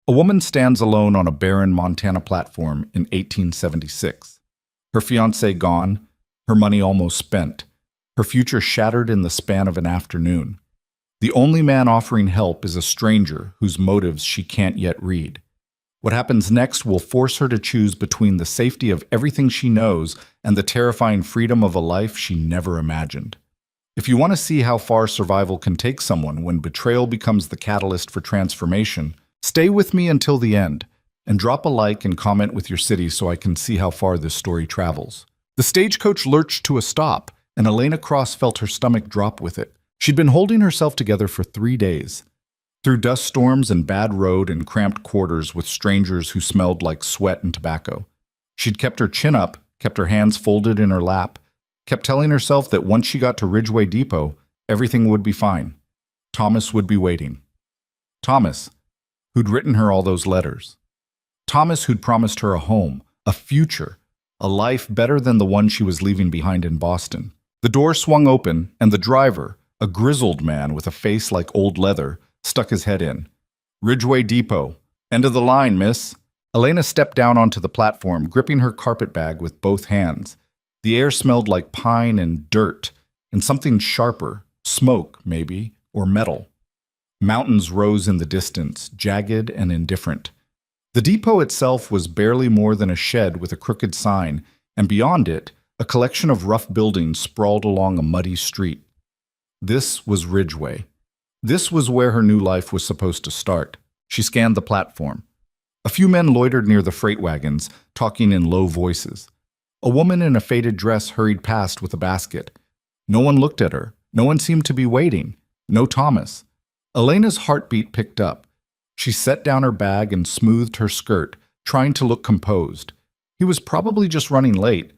A woman stands alone on a barren Montana platform in 1876. Her fiancé gone, her money almost spent, her future shattered in the span of an afternoon. The only man offering help is a stranger whose motives she can't yet read. What happens next will force her to choose between the safety of everything she knows and the terrifying freedom of a life she never imagined. If you want to see how far survival can take someone when betrayal becomes the catalyst for transformation, stay with me until the end, and drop a like and comment with your city so I can see how far this story travels. The stagecoach lurched to a stop, and Elena Cross felt her stomach drop with it. She'd been holding herself together for 3 days. Through dust storms and bad road and cramped quarters with strangers who smelled like sweat and tobacco. She'd kept her chin up, kept her hands folded in her lap, kept telling herself that once she got to Ridgeway Depot, everything would be fine. Thomas would be waiting. Thomas, who'd written her all those letters. Thomas, who'd promised her a home, a future, a life better than the one she was leaving behind in Boston. The door swung open, and the driver, a grizzled man with a face like old leather, stuck his head in. Ridgeway Depot. End of the line, miss. Elena stepped down onto the platform, gripping her carpet bag with both hands. The air smelled like pine and dirt, and something sharper, smoke, maybe, or metal. Mountains rose in the distance, jagged and indifferent. The depot itself was barely more than a shed with a crooked sign, and beyond it, a collection of rough buildings sprawled along a muddy street. This was Ridgeway. This was where her new life was supposed to start. She scanned the platform. A few men loitered near the freight wagons, talking in low voices. A woman in a faded dress hurried past with a basket. No one looked at her. No one seemed to be waiting. No Thomas. Elena's heartbeat picked up. She set down her bag and smoothed her skirt, trying to look composed. He was probably just running late,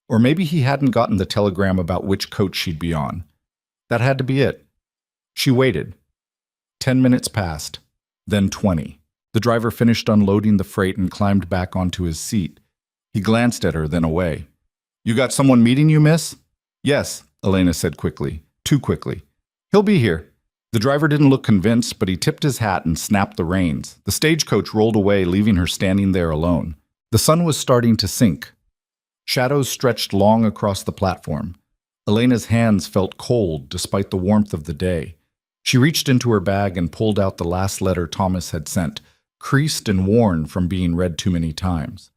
or maybe he hadn't gotten the telegram about which coach she'd be on. That had to be it. She waited. 10 minutes passed, then 20. The driver finished unloading the freight and climbed back onto his seat. He glanced at her, then away. You got someone meeting you, miss? Yes, Elena said quickly, too quickly. He'll be here. The driver didn't look convinced, but he tipped his hat and snapped the reins. The stagecoach rolled away, leaving her standing there alone. The sun was starting to sink. Shadows stretched long across the platform. Elena's hands felt cold despite the warmth of the day. She reached into her bag and pulled out the last letter Thomas had sent, creased and worn from being read too many times.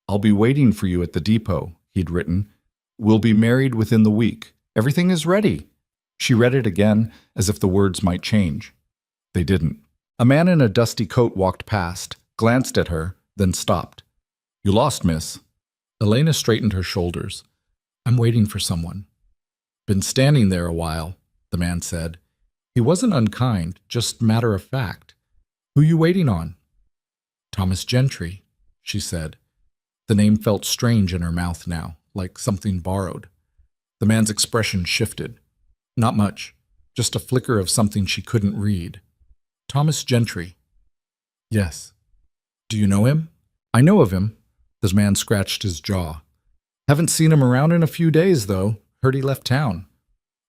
I'll be waiting for you at the depot, he'd written. We'll be married within the week. Everything is ready. She read it again, as if the words might change. They didn't. A man in a dusty coat walked past, glanced at her, then stopped. You lost, miss. Elena straightened her shoulders. I'm waiting for someone. Been standing there a while, the man said. He wasn't unkind, just matter of fact. Who you waiting on? Thomas Gentry, she said. The name felt strange in her mouth now, like something borrowed. The man's expression shifted. Not much, just a flicker of something she couldn't read. Thomas Gentry. Yes. Do you know him? I know of him. The man scratched his jaw. Haven't seen him around in a few days, though. Heard he left town.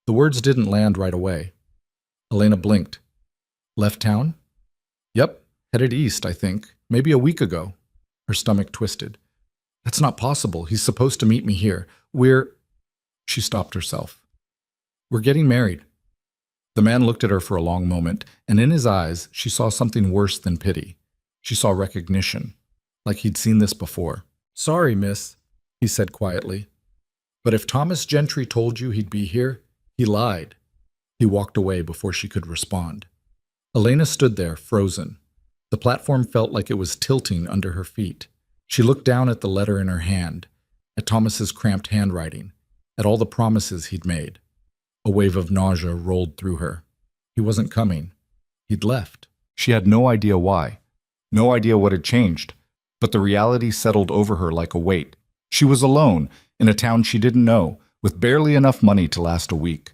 The words didn't land right away. Elena blinked. Left town? Yep, headed east, I think. Maybe a week ago. Her stomach twisted. That's not possible. He's supposed to meet me here. She stopped herself. We're getting married. The man looked at her for a long moment, and in his eyes, she saw something worse than pity. She saw recognition, like he'd seen this before. Sorry, miss, he said quietly. But if Thomas Gentry told you he'd be here, he lied. He walked away before she could respond. Elena stood there, frozen. The platform felt like it was tilting under her feet. She looked down at the letter in her hand, at Thomas's cramped handwriting, at all the promises he'd made. A wave of nausea rolled through her. He wasn't coming. He'd left. She had no idea why. No idea what had changed. But the reality settled over her like a weight. She was alone, in a town she didn't know, with barely enough money to last a week.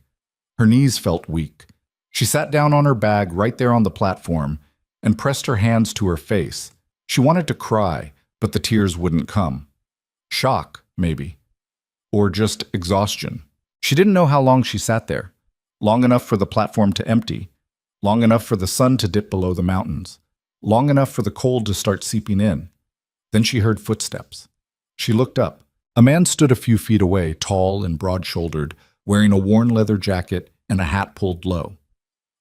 Her knees felt weak. She sat down on her bag right there on the platform and pressed her hands to her face. She wanted to cry, but the tears wouldn't come. Shock, maybe. Or just exhaustion. She didn't know how long she sat there. Long enough for the platform to empty. Long enough for the sun to dip below the mountains. long enough for the cold to start seeping in. Then she heard footsteps. She looked up. A man stood a few feet away, tall and broad-shouldered, wearing a worn leather jacket and a hat pulled low.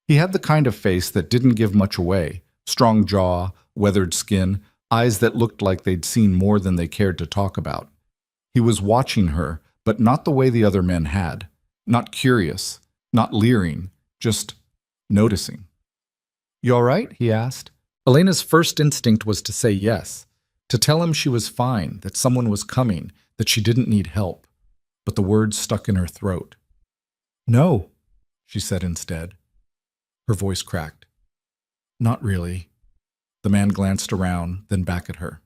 He had the kind of face that didn't give much away: strong jaw, weathered skin, eyes that looked like they'd seen more than they cared to talk about. He was watching her, but not the way the other men had. Not curious, not leering, just noticing. "You all right?" he asked. Elena's first instinct was to say yes, to tell him she was fine, that someone was coming, that she didn't need help. But the words stuck in her throat. "No," she said instead. Her voice cracked. "Not really." The man glanced around, then back at her.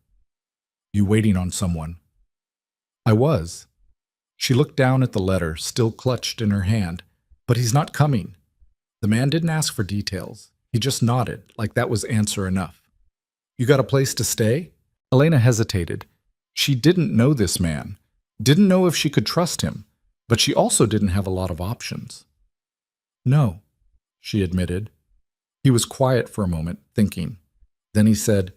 "You waiting on someone?" "I was." She looked down at the letter, still clutched in her hand. "But he's not coming." The man didn't ask for details. He just nodded, like that was answer enough. "You got a place to stay?" Elena hesitated. She didn't know this man, didn't know if she could trust him, but she also didn't have a lot of options. "No," she admitted. He was quiet for a moment, thinking. Then he said,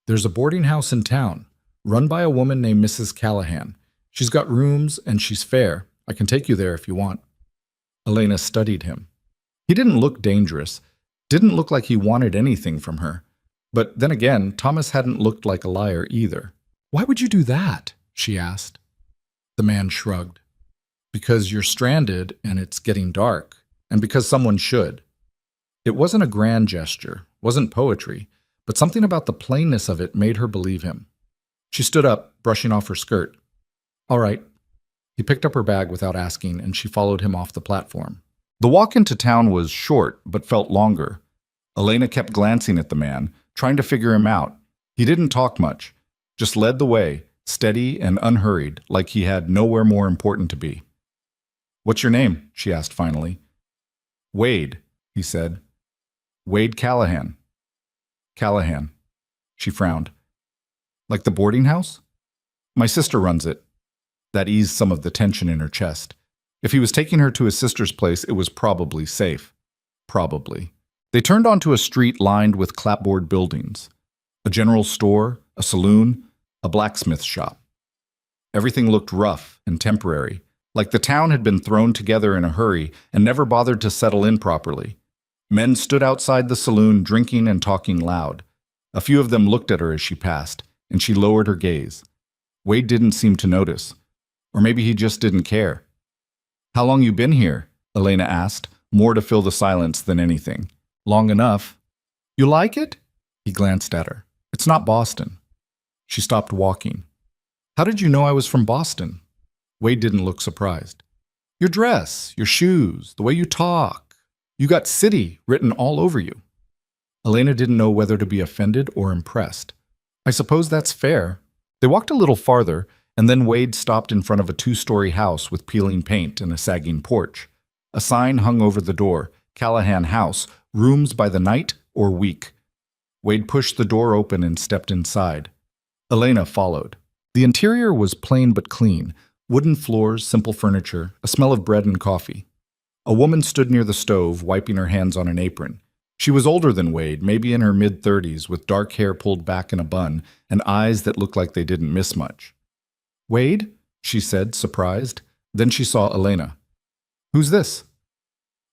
"There's a boarding house in town, run by a woman named Mrs. Callahan. She's got rooms and she's fair. I can take you there if you want." Elena studied him. He didn't look dangerous, didn't look like he wanted anything from her. But then again, Thomas hadn't looked like a liar either. "Why would you do that?" she asked. The man shrugged. "Because you're stranded and it's getting dark, and because someone should." It wasn't a grand gesture, wasn't poetry, but something about the plainness of it made her believe him. She stood up, brushing off her skirt. "All right." He picked up her bag without asking, and she followed him off the platform. The walk into town was short, but felt longer. Elena kept glancing at the man, trying to figure him out. He didn't talk much, just led the way, steady and unhurried, like he had nowhere more important to be. "What's your name?" she asked finally. "Wade," he said. "Wade Callahan." "Callahan." She frowned. "Like the boarding house?" "My sister runs it." That eased some of the tension in her chest. If he was taking her to his sister's place, it was probably safe. Probably. They turned onto a street lined with clapboard buildings. A general store, a saloon, a blacksmith shop. Everything looked rough and temporary, like the town had been thrown together in a hurry and never bothered to settle in properly. Men stood outside the saloon drinking and talking loud. A few of them looked at her as she passed, and she lowered her gaze. Wade didn't seem to notice. Or maybe he just didn't care. "How long you been here?" Elena asked, more to fill the silence than anything. "Long enough." "You like it?" He glanced at her. "It's not Boston." She stopped walking. "How did you know I was from Boston?" Wade didn't look surprised. "Your dress, your shoes, the way you talk. You got city written all over you." Elena didn't know whether to be offended or impressed. "I suppose that's fair." They walked a little farther, and then Wade stopped in front of a two-story house with peeling paint and a sagging porch. A sign hung over the door, "Callahan House, rooms by the night or week." Wade pushed the door open and stepped inside. Elena followed. The interior was plain but clean, wooden floors, simple furniture, a smell of bread and coffee. A woman stood near the stove, wiping her hands on an apron. She was older than Wade, maybe in her mid-30s, with dark hair pulled back in a bun and eyes that looked like they didn't miss much. "Wade?" she said, surprised. Then she saw Elena. "Who's this?"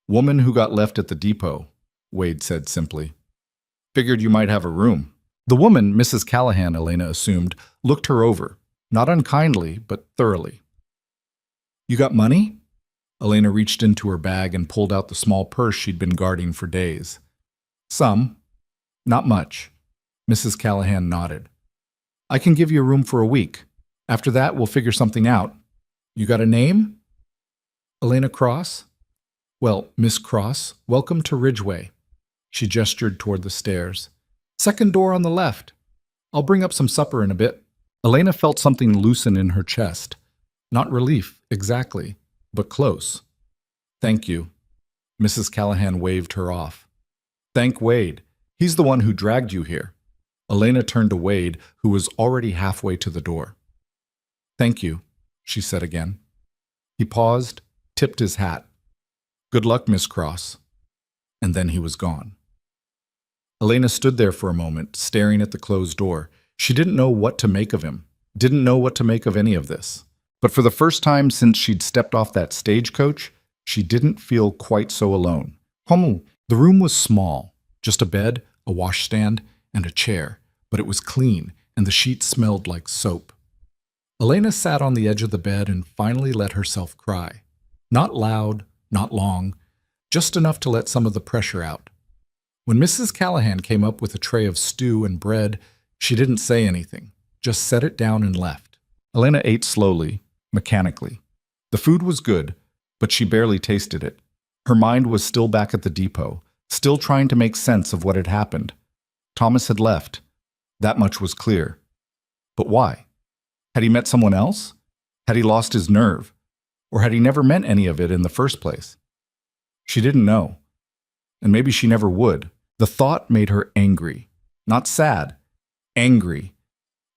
"Woman who got left at the depot," Wade said simply. "Figured you might have a room." The woman, Mrs. Callahan, Elena assumed, looked her over, not unkindly, but thoroughly. "You got money?" Elena reached into her bag and pulled out the small purse she'd been guarding for days. "Some. Not much." Mrs. Callahan nodded. "I can give you a room for a week. After that, we'll figure something out. You got a name?" "Elena Cross." "Well, Miss Cross, welcome to Ridgeway." She gestured toward the stairs. "Second door on the left. I'll bring up some supper in a bit." Elena felt something loosen in her chest. Not relief, exactly, but close. "Thank you." Mrs. Callahan waved her off. "Thank Wade. He's the one who dragged you here." Elena turned to Wade, who was already halfway to the door. "Thank you," she said again. He paused, tipped his hat. "Good luck, Miss Cross." And then he was gone. Elena stood there for a moment, staring at the closed door. She didn't know what to make of him, didn't know what to make of any of this. But for the first time since she'd stepped off that stagecoach, she didn't feel quite so alone. The room was small, just a bed, a washstand, and a chair, but it was clean, and the sheets smelled like soap. Elena sat on the edge of the bed and finally let herself cry. Not loud, not long, just enough to let some of the pressure out. When Mrs. Callahan came up with a tray of stew and bread, she didn't say anything, just set it down and left. Elena ate slowly, mechanically. The food was good, but she barely tasted it. Her mind was still back at the depot, still trying to make sense of what had happened. Thomas had left. That much was clear. But why? Had he met someone else? Had he lost his nerve? Or had he never meant any of it in the first place? She didn't know. And maybe she never would. The thought made her angry. Not sad. Angry.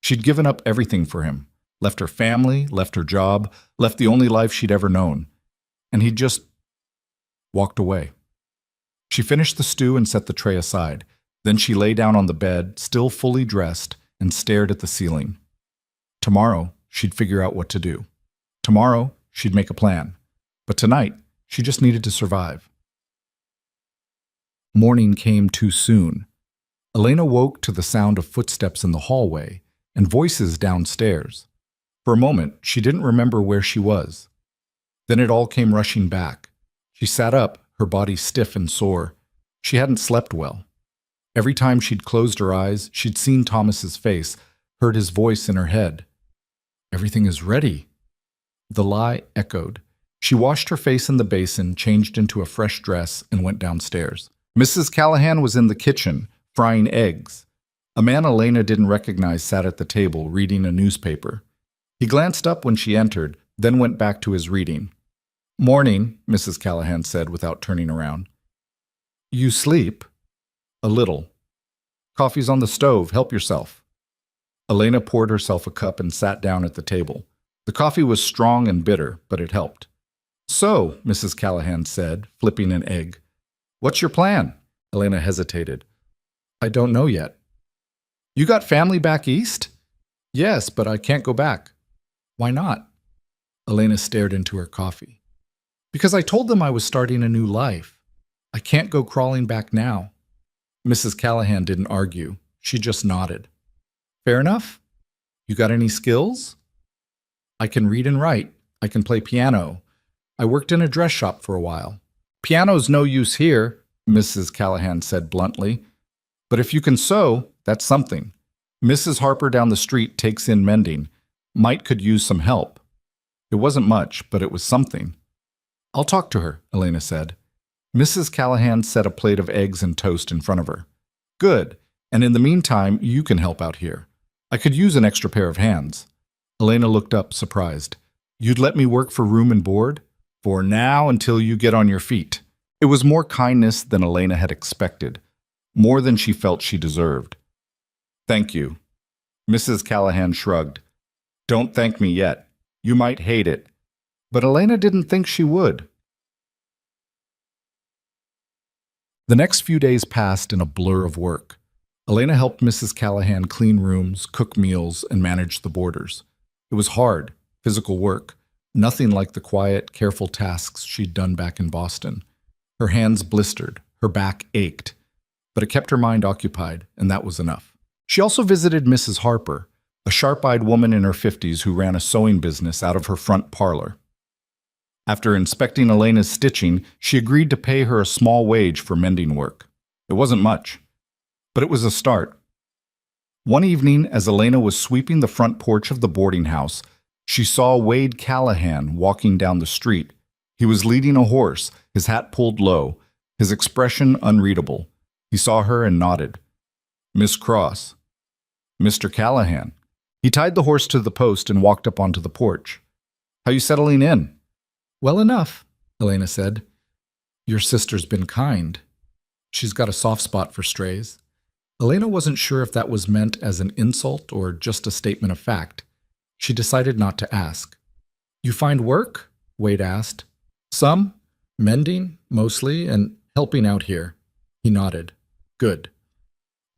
She'd given up everything for him. Left her family, left her job, left the only life she'd ever known. And he'd just walked away. She finished the stew and set the tray aside. Then she lay down on the bed, still fully dressed, and stared at the ceiling. Tomorrow, she'd figure out what to do. Tomorrow, she'd make a plan. But tonight, she just needed to survive. Morning came too soon. Elena woke to the sound of footsteps in the hallway and voices downstairs. For a moment, she didn't remember where she was. Then it all came rushing back. She sat up, her body stiff and sore. She hadn't slept well. Every time she'd closed her eyes, she'd seen Thomas's face, heard his voice in her head. "Everything is ready." The lie echoed. She washed her face in the basin, changed into a fresh dress, and went downstairs. Mrs. Callahan was in the kitchen, frying eggs. A man Elena didn't recognize sat at the table, reading a newspaper. He glanced up when she entered, then went back to his reading. "Morning," Mrs. Callahan said without turning around. "You sleep?" "A little." "Coffee's on the stove. Help yourself." Elena poured herself a cup and sat down at the table. The coffee was strong and bitter, but it helped. "So," Mrs. Callahan said, flipping an egg. "What's your plan?" Elena hesitated. "I don't know yet." "You got family back east?" "Yes, but I can't go back." "Why not?" Elena stared into her coffee. "Because I told them I was starting a new life. I can't go crawling back now." Mrs. Callahan didn't argue. She just nodded. "Fair enough. You got any skills?" "I can read and write. I can play piano. I worked in a dress shop for a while." "Piano's no use here," Mrs. Callahan said bluntly. "But if you can sew, that's something. Mrs. Harper down the street takes in mending. Might could use some help." It wasn't much, but it was something. "I'll talk to her," Elena said. Mrs. Callahan set a plate of eggs and toast in front of her. "Good. And in the meantime, you can help out here. I could use an extra pair of hands." Elena looked up, surprised. "You'd let me work for room and board?" "For now, until you get on your feet." It was more kindness than Elena had expected, more than she felt she deserved. "Thank you." Mrs. Callahan shrugged. "Don't thank me yet. You might hate it." But Elena didn't think she would. The next few days passed in a blur of work. Elena helped Mrs. Callahan clean rooms, cook meals, and manage the boarders. It was hard, physical work, nothing like the quiet, careful tasks she'd done back in Boston. Her hands blistered, her back ached, but it kept her mind occupied, and that was enough. She also visited Mrs. Harper, a sharp-eyed woman in her 50s who ran a sewing business out of her front parlor. After inspecting Elena's stitching, she agreed to pay her a small wage for mending work. It wasn't much, but it was a start. One evening, as Elena was sweeping the front porch of the boarding house, she saw Wade Callahan walking down the street. He was leading a horse, his hat pulled low, his expression unreadable. He saw her and nodded. "Miss Cross." "Mr. Callahan." He tied the horse to the post and walked up onto the porch. "How you settling in?" "Well enough," Elena said. "Your sister's been kind. She's got a soft spot for strays." Elena wasn't sure if that was meant as an insult or just a statement of fact. She decided not to ask. "You find work?" Wade asked. "Some. Mending, mostly, and helping out here." He nodded. "Good."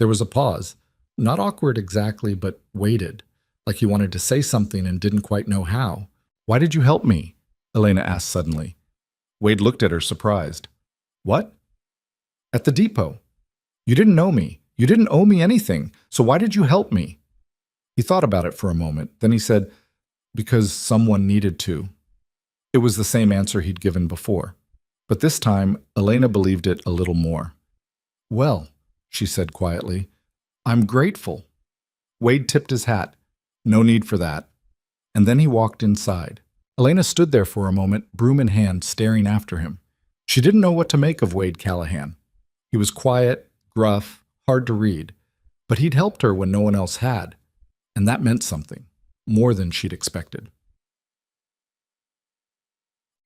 There was a pause. Not awkward exactly, but weighted, like he wanted to say something and didn't quite know how. Why did you help me? Elena asked suddenly. Wade looked at her, surprised. What? At the depot. You didn't know me. You didn't owe me anything. So why did you help me? He thought about it for a moment. Then he said, because someone needed to. It was the same answer he'd given before. But this time, Elena believed it a little more. Well, she said quietly, I'm grateful. Wade tipped his hat. No need for that. And then he walked inside. Elena stood there for a moment, broom in hand, staring after him. She didn't know what to make of Wade Callahan. He was quiet, gruff, hard to read, but he'd helped her when no one else had, and that meant something, more than she'd expected.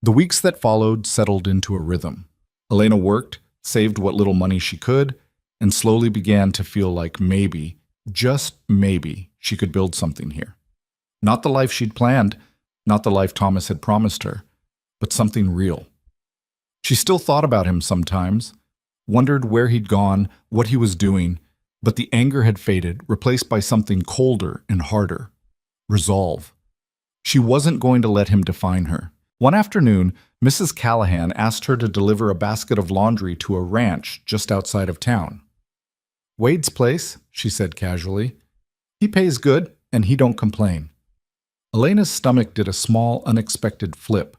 The weeks that followed settled into a rhythm. Elena worked, saved what little money she could, and slowly began to feel like maybe, just maybe, she could build something here. Not the life she'd planned, not the life Thomas had promised her, but something real. She still thought about him sometimes, wondered where he'd gone, what he was doing, but the anger had faded, replaced by something colder and harder. Resolve. She wasn't going to let him define her. One afternoon, Mrs. Callahan asked her to deliver a basket of laundry to a ranch just outside of town. Wade's place, she said casually. He pays good, and he don't complain. Elena's stomach did a small, unexpected flip.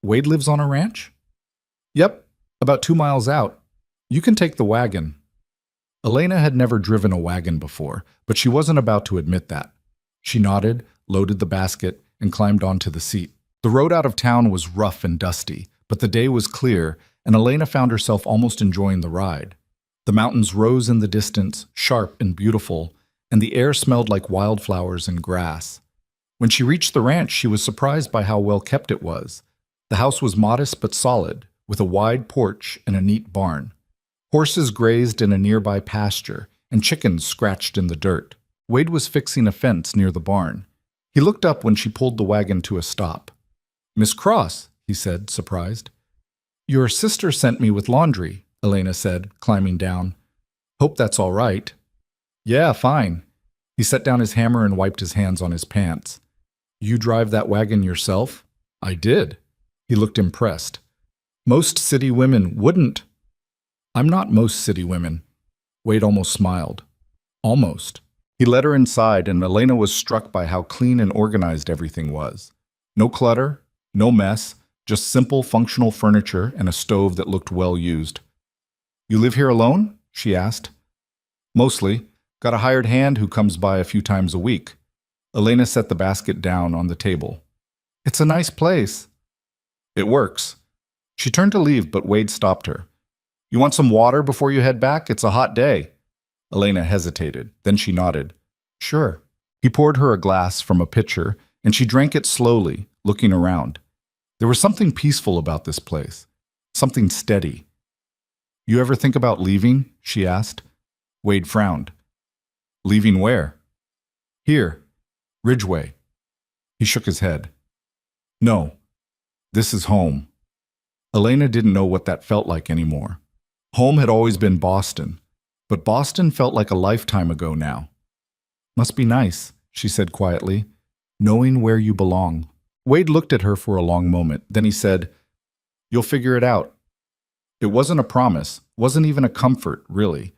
Wade lives on a ranch? Yep, about 2 miles out. You can take the wagon. Elena had never driven a wagon before, but she wasn't about to admit that. She nodded, loaded the basket, and climbed onto the seat. The road out of town was rough and dusty, but the day was clear, and Elena found herself almost enjoying the ride. The mountains rose in the distance, sharp and beautiful, and the air smelled like wildflowers and grass. When she reached the ranch, she was surprised by how well kept it was. The house was modest but solid, with a wide porch and a neat barn. Horses grazed in a nearby pasture, and chickens scratched in the dirt. Wade was fixing a fence near the barn. He looked up when she pulled the wagon to a stop. Miss Cross, he said, surprised. Your sister sent me with laundry, Elena said, climbing down. Hope that's all right. Yeah, fine. He set down his hammer and wiped his hands on his pants. You drive that wagon yourself? I did. He looked impressed. Most city women wouldn't. I'm not most city women. Wade almost smiled. Almost. He led her inside, and Elena was struck by how clean and organized everything was. No clutter, no mess, just simple, functional furniture and a stove that looked well used. You live here alone? She asked. Mostly. Got a hired hand who comes by a few times a week. Elena set the basket down on the table. It's a nice place. It works. She turned to leave, but Wade stopped her. You want some water before you head back? It's a hot day. Elena hesitated. Then she nodded. Sure. He poured her a glass from a pitcher, and she drank it slowly, looking around. There was something peaceful about this place. Something steady. You ever think about leaving? She asked. Wade frowned. Leaving where? Here. Ridgeway. He shook his head. No. This is home. Elena didn't know what that felt like anymore. Home had always been Boston, but Boston felt like a lifetime ago now. Must be nice, she said quietly, knowing where you belong. Wade looked at her for a long moment. Then he said, You'll figure it out. It wasn't a promise, wasn't even a comfort, really,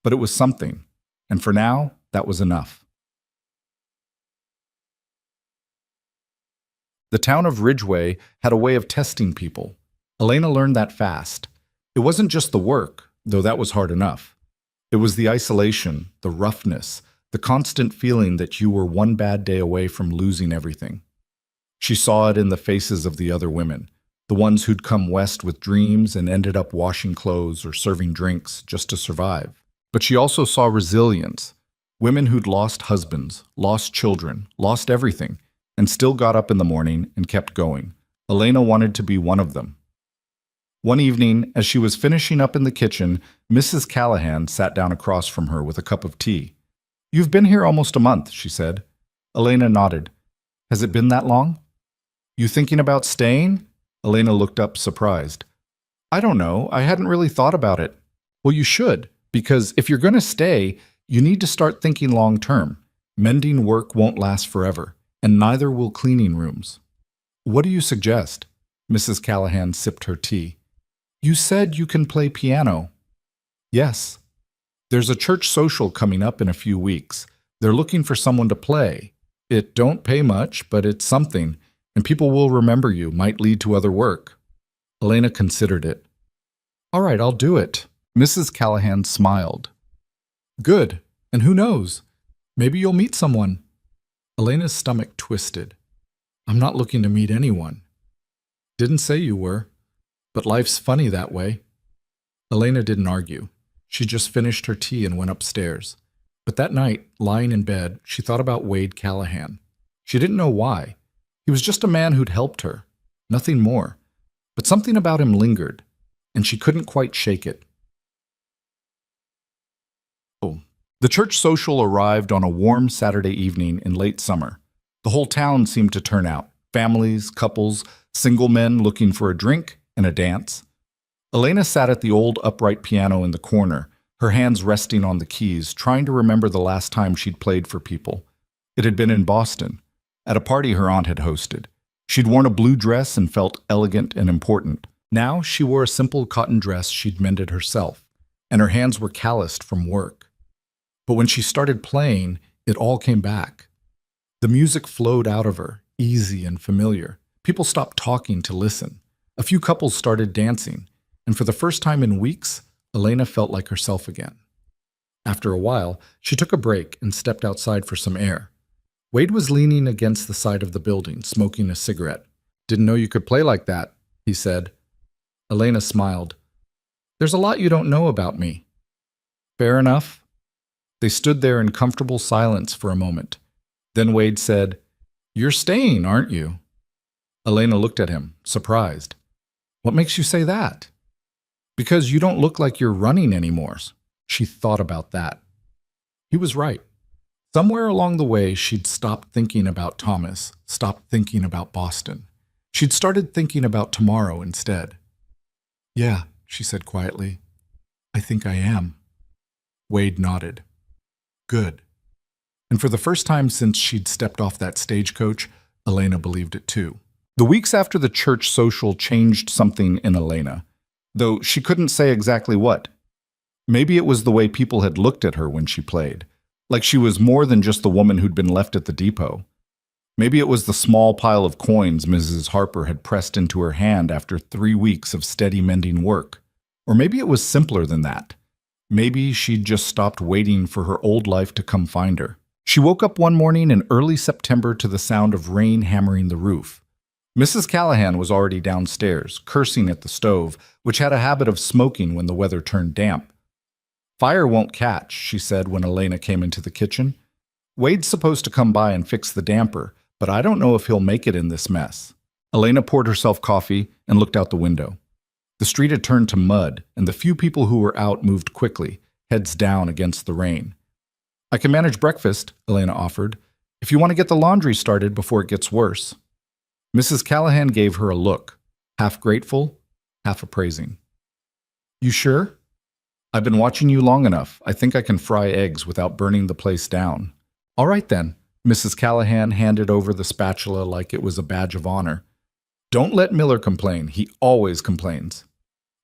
but it was something. And for now, that was enough. The town of Ridgeway had a way of testing people. Elena learned that fast. It wasn't just the work, though that was hard enough. It was the isolation, the roughness, the constant feeling that you were one bad day away from losing everything. She saw it in the faces of the other women, the ones who'd come west with dreams and ended up washing clothes or serving drinks just to survive. But she also saw resilience, women who'd lost husbands, lost children, lost everything, and still got up in the morning and kept going. Elena wanted to be one of them. One evening, as she was finishing up in the kitchen, Mrs. Callahan sat down across from her with a cup of tea. You've been here almost a month, she said. Elena nodded. Has it been that long? You thinking about staying? Elena looked up, surprised. I don't know. I hadn't really thought about it. Well, you should. Because if you're going to stay, you need to start thinking long term. Mending work won't last forever, and neither will cleaning rooms. What do you suggest? Mrs. Callahan sipped her tea. You said you can play piano. Yes. There's a church social coming up in a few weeks. They're looking for someone to play. It don't pay much, but it's something, and people will remember you, might lead to other work. Elena considered it. All right, I'll do it. Mrs. Callahan smiled. Good, and who knows? Maybe you'll meet someone. Elena's stomach twisted. I'm not looking to meet anyone. Didn't say you were, but life's funny that way. Elena didn't argue. She just finished her tea and went upstairs. But that night, lying in bed, she thought about Wade Callahan. She didn't know why. He was just a man who'd helped her, nothing more. But something about him lingered, and she couldn't quite shake it. The church social arrived on a warm Saturday evening in late summer. The whole town seemed to turn out. Families, couples, single men looking for a drink and a dance. Elena sat at the old upright piano in the corner, her hands resting on the keys, trying to remember the last time she'd played for people. It had been in Boston, at a party her aunt had hosted. She'd worn a blue dress and felt elegant and important. Now she wore a simple cotton dress she'd mended herself, and her hands were calloused from work. But when she started playing, it all came back. The music flowed out of her, easy and familiar. People stopped talking to listen. A few couples started dancing, and for the first time in weeks, Elena felt like herself again. After a while, she took a break and stepped outside for some air. Wade was leaning against the side of the building, smoking a cigarette. Didn't know you could play like that, he said. Elena smiled. There's a lot you don't know about me. Fair enough. They stood there in comfortable silence for a moment. Then Wade said, You're staying, aren't you? Elena looked at him, surprised. What makes you say that? Because you don't look like you're running anymore. She thought about that. He was right. Somewhere along the way, she'd stopped thinking about Thomas, stopped thinking about Boston. She'd started thinking about tomorrow instead. Yeah, she said quietly. I think I am. Wade nodded. Good. And for the first time since she'd stepped off that stagecoach, Elena believed it too. The weeks after the church social changed something in Elena, though she couldn't say exactly what. Maybe it was the way people had looked at her when she played, like she was more than just the woman who'd been left at the depot. Maybe it was the small pile of coins Mrs. Harper had pressed into her hand after 3 weeks of steady mending work. Or maybe it was simpler than that. Maybe she'd just stopped waiting for her old life to come find her. She woke up one morning in early September to the sound of rain hammering the roof. Mrs. Callahan was already downstairs, cursing at the stove, which had a habit of smoking when the weather turned damp. Fire won't catch, she said when Elena came into the kitchen. Wade's supposed to come by and fix the damper, but I don't know if he'll make it in this mess. Elena poured herself coffee and looked out the window. The street had turned to mud, and the few people who were out moved quickly, heads down against the rain. I can manage breakfast, Elena offered, if you want to get the laundry started before it gets worse. Mrs. Callahan gave her a look, half grateful, half appraising. You sure? I've been watching you long enough. I think I can fry eggs without burning the place down. All right then. Mrs. Callahan handed over the spatula like it was a badge of honor. Don't let Miller complain. He always complains.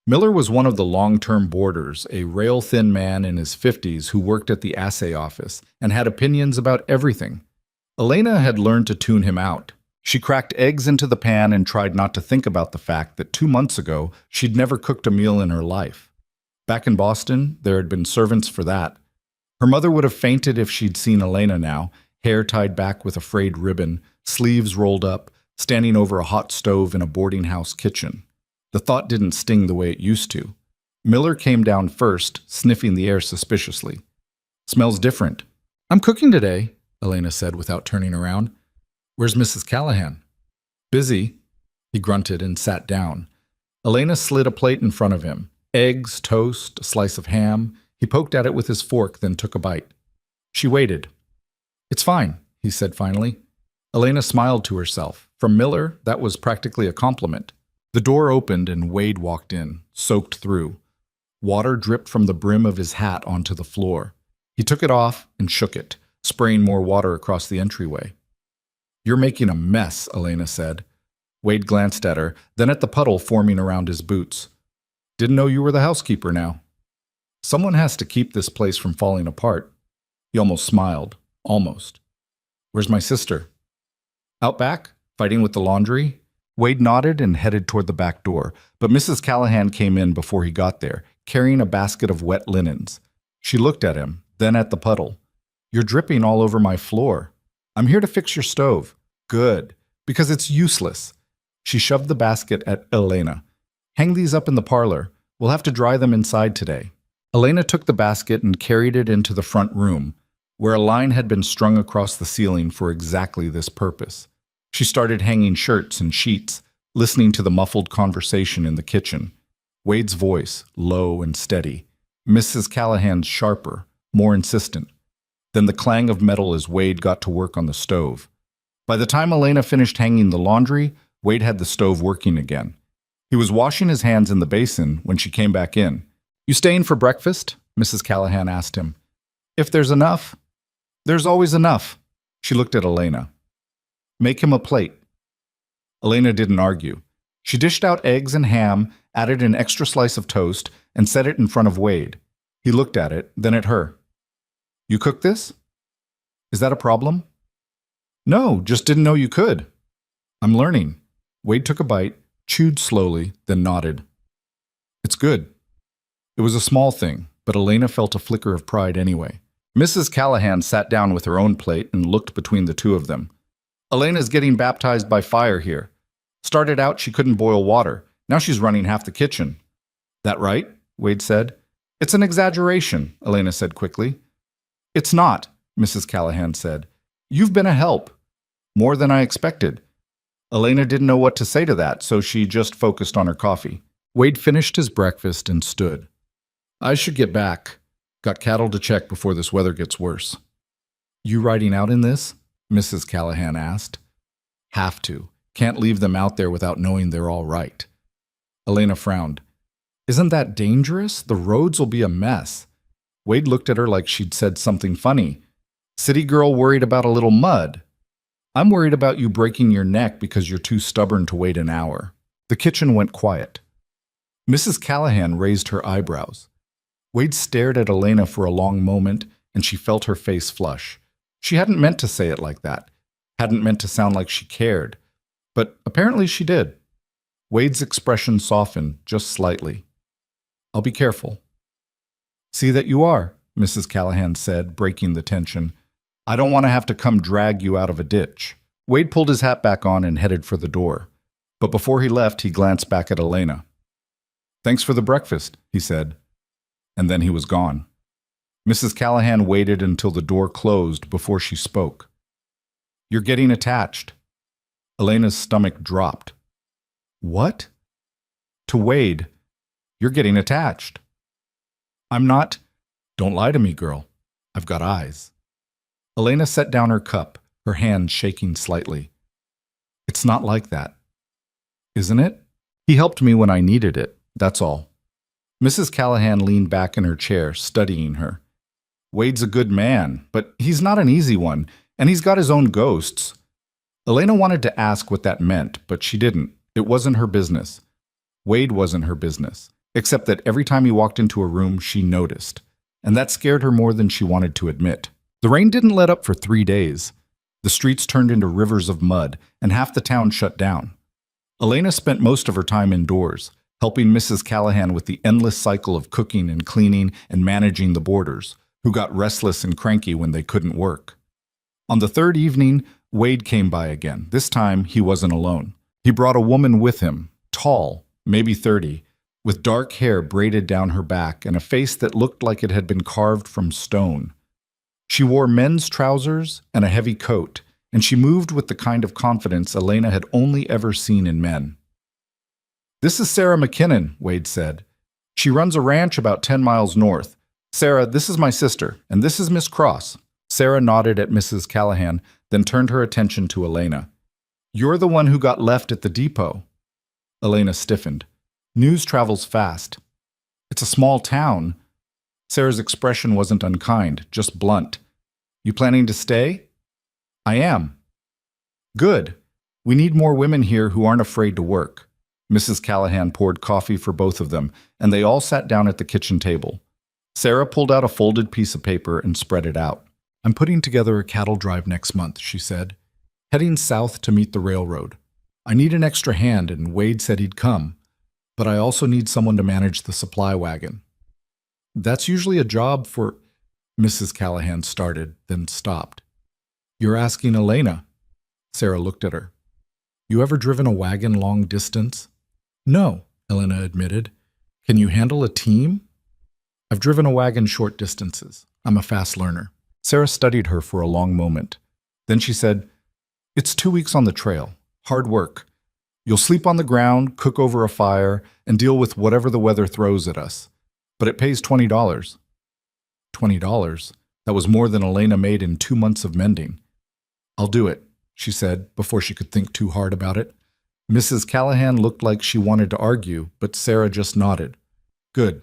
Miller was one of the long-term boarders, a rail-thin man in his 50s who worked at the assay office and had opinions about everything. Elena had learned to tune him out. She cracked eggs into the pan and tried not to think about the fact that 2 months ago she'd never cooked a meal in her life. Back in Boston, there had been servants for that. Her mother would have fainted if she'd seen Elena now, hair tied back with a frayed ribbon, sleeves rolled up, standing over a hot stove in a boarding house kitchen. The thought didn't sting the way it used to. Miller came down first, sniffing the air suspiciously. Smells different. I'm cooking today, Elena said without turning around. Where's Mrs. Callahan? Busy, he grunted and sat down. Elena slid a plate in front of him. Eggs, toast, a slice of ham. He poked at it with his fork, then took a bite. She waited. It's fine, he said finally. Elena smiled to herself. From Miller, that was practically a compliment. The door opened and Wade walked in, soaked through. Water dripped from the brim of his hat onto the floor. He took it off and shook it, spraying more water across the entryway. "You're making a mess," Elena said. Wade glanced at her, then at the puddle forming around his boots. "Didn't know you were the housekeeper now." "Someone has to keep this place from falling apart." He almost smiled. Almost. "Where's my sister?" "Out back, fighting with the laundry." Wade nodded and headed toward the back door, but Mrs. Callahan came in before he got there, carrying a basket of wet linens. She looked at him, then at the puddle. "You're dripping all over my floor. I'm here to fix your stove." "Good, because it's useless." She shoved the basket at Elena. "Hang these up in the parlor. We'll have to dry them inside today." Elena took the basket and carried it into the front room, where a line had been strung across the ceiling for exactly this purpose. She started hanging shirts and sheets, listening to the muffled conversation in the kitchen. Wade's voice, low and steady. Mrs. Callahan's sharper, more insistent. Then the clang of metal as Wade got to work on the stove. By the time Elena finished hanging the laundry, Wade had the stove working again. He was washing his hands in the basin when she came back in. "You staying for breakfast?" Mrs. Callahan asked him. "If there's enough." "There's always enough." She looked at Elena. "Make him a plate." Elena didn't argue. She dished out eggs and ham, added an extra slice of toast, and set it in front of Wade. He looked at it, then at her. "You cook this? Is that a problem?" "No, just didn't know you could." "I'm learning." Wade took a bite, chewed slowly, then nodded. "It's good." It was a small thing, but Elena felt a flicker of pride anyway. Mrs. Callahan sat down with her own plate and looked between the two of them. "Elena's getting baptized by fire here. Started out she couldn't boil water. Now she's running half the kitchen." "That right?" Wade said. "It's an exaggeration," Elena said quickly. "It's not," Mrs. Callahan said. "You've been a help. More than I expected." Elena didn't know what to say to that, so she just focused on her coffee. Wade finished his breakfast and stood. "I should get back. Got cattle to check before this weather gets worse." "You riding out in this?" Mrs. Callahan asked. "Have to. Can't leave them out there without knowing they're all right." Elena frowned. "Isn't that dangerous? The roads will be a mess." Wade looked at her like she'd said something funny. "City girl worried about a little mud." "I'm worried about you breaking your neck because you're too stubborn to wait an hour." The kitchen went quiet. Mrs. Callahan raised her eyebrows. Wade stared at Elena for a long moment, and she felt her face flush. She hadn't meant to say it like that, hadn't meant to sound like she cared, but apparently she did. Wade's expression softened just slightly. "I'll be careful." "See that you are," Mrs. Callahan said, breaking the tension. "I don't want to have to come drag you out of a ditch." Wade pulled his hat back on and headed for the door. But before he left, he glanced back at Elena. "Thanks for the breakfast," he said. And then he was gone. Mrs. Callahan waited until the door closed before she spoke. "You're getting attached." Elena's stomach dropped. "What?" To Wade, "You're getting attached." "I'm not." "Don't lie to me, girl. I've got eyes." Elena set down her cup, her hand shaking slightly. "It's not like that." "Isn't it? He helped me when I needed it, that's all." Mrs. Callahan leaned back in her chair, studying her. "Wade's a good man, but he's not an easy one, and he's got his own ghosts." Elena wanted to ask what that meant, but she didn't. It wasn't her business. Wade wasn't her business, except that every time he walked into a room, she noticed, and that scared her more than she wanted to admit. The rain didn't let up for 3 days. The streets turned into rivers of mud, and half the town shut down. Elena spent most of her time indoors, helping Mrs. Callahan with the endless cycle of cooking and cleaning and managing the boarders, who got restless and cranky when they couldn't work. On the third evening, Wade came by again. This time, he wasn't alone. He brought a woman with him, tall, maybe 30, with dark hair braided down her back and a face that looked like it had been carved from stone. She wore men's trousers and a heavy coat, and she moved with the kind of confidence Elena had only ever seen in men. "This is Sarah McKinnon," Wade said. "She runs a ranch about 10 miles north. Sarah, this is my sister, and this is Miss Cross." Sarah nodded at Mrs. Callahan, then turned her attention to Elena. "You're the one who got left at the depot." Elena stiffened. "News travels fast." It's a small town. Sarah's expression wasn't unkind, just blunt. You planning to stay? I am. Good. We need more women here who aren't afraid to work. Mrs. Callahan poured coffee for both of them, and they all sat down at the kitchen table. Sarah pulled out a folded piece of paper and spread it out. I'm putting together a cattle drive next month, she said, heading south to meet the railroad. I need an extra hand, and Wade said he'd come, but I also need someone to manage the supply wagon. That's usually a job for... Mrs. Callahan started, then stopped. You're asking Elena. Sarah looked at her. You ever driven a wagon long distance? No, Elena admitted. Can you handle a team? I've driven a wagon short distances. I'm a fast learner. Sarah studied her for a long moment. Then she said, It's 2 weeks on the trail. Hard work. You'll sleep on the ground, cook over a fire, and deal with whatever the weather throws at us. But it pays $20. $20? That was more than Elena made in 2 months of mending. I'll do it, she said, before she could think too hard about it. Mrs. Callahan looked like she wanted to argue, but Sarah just nodded. Good.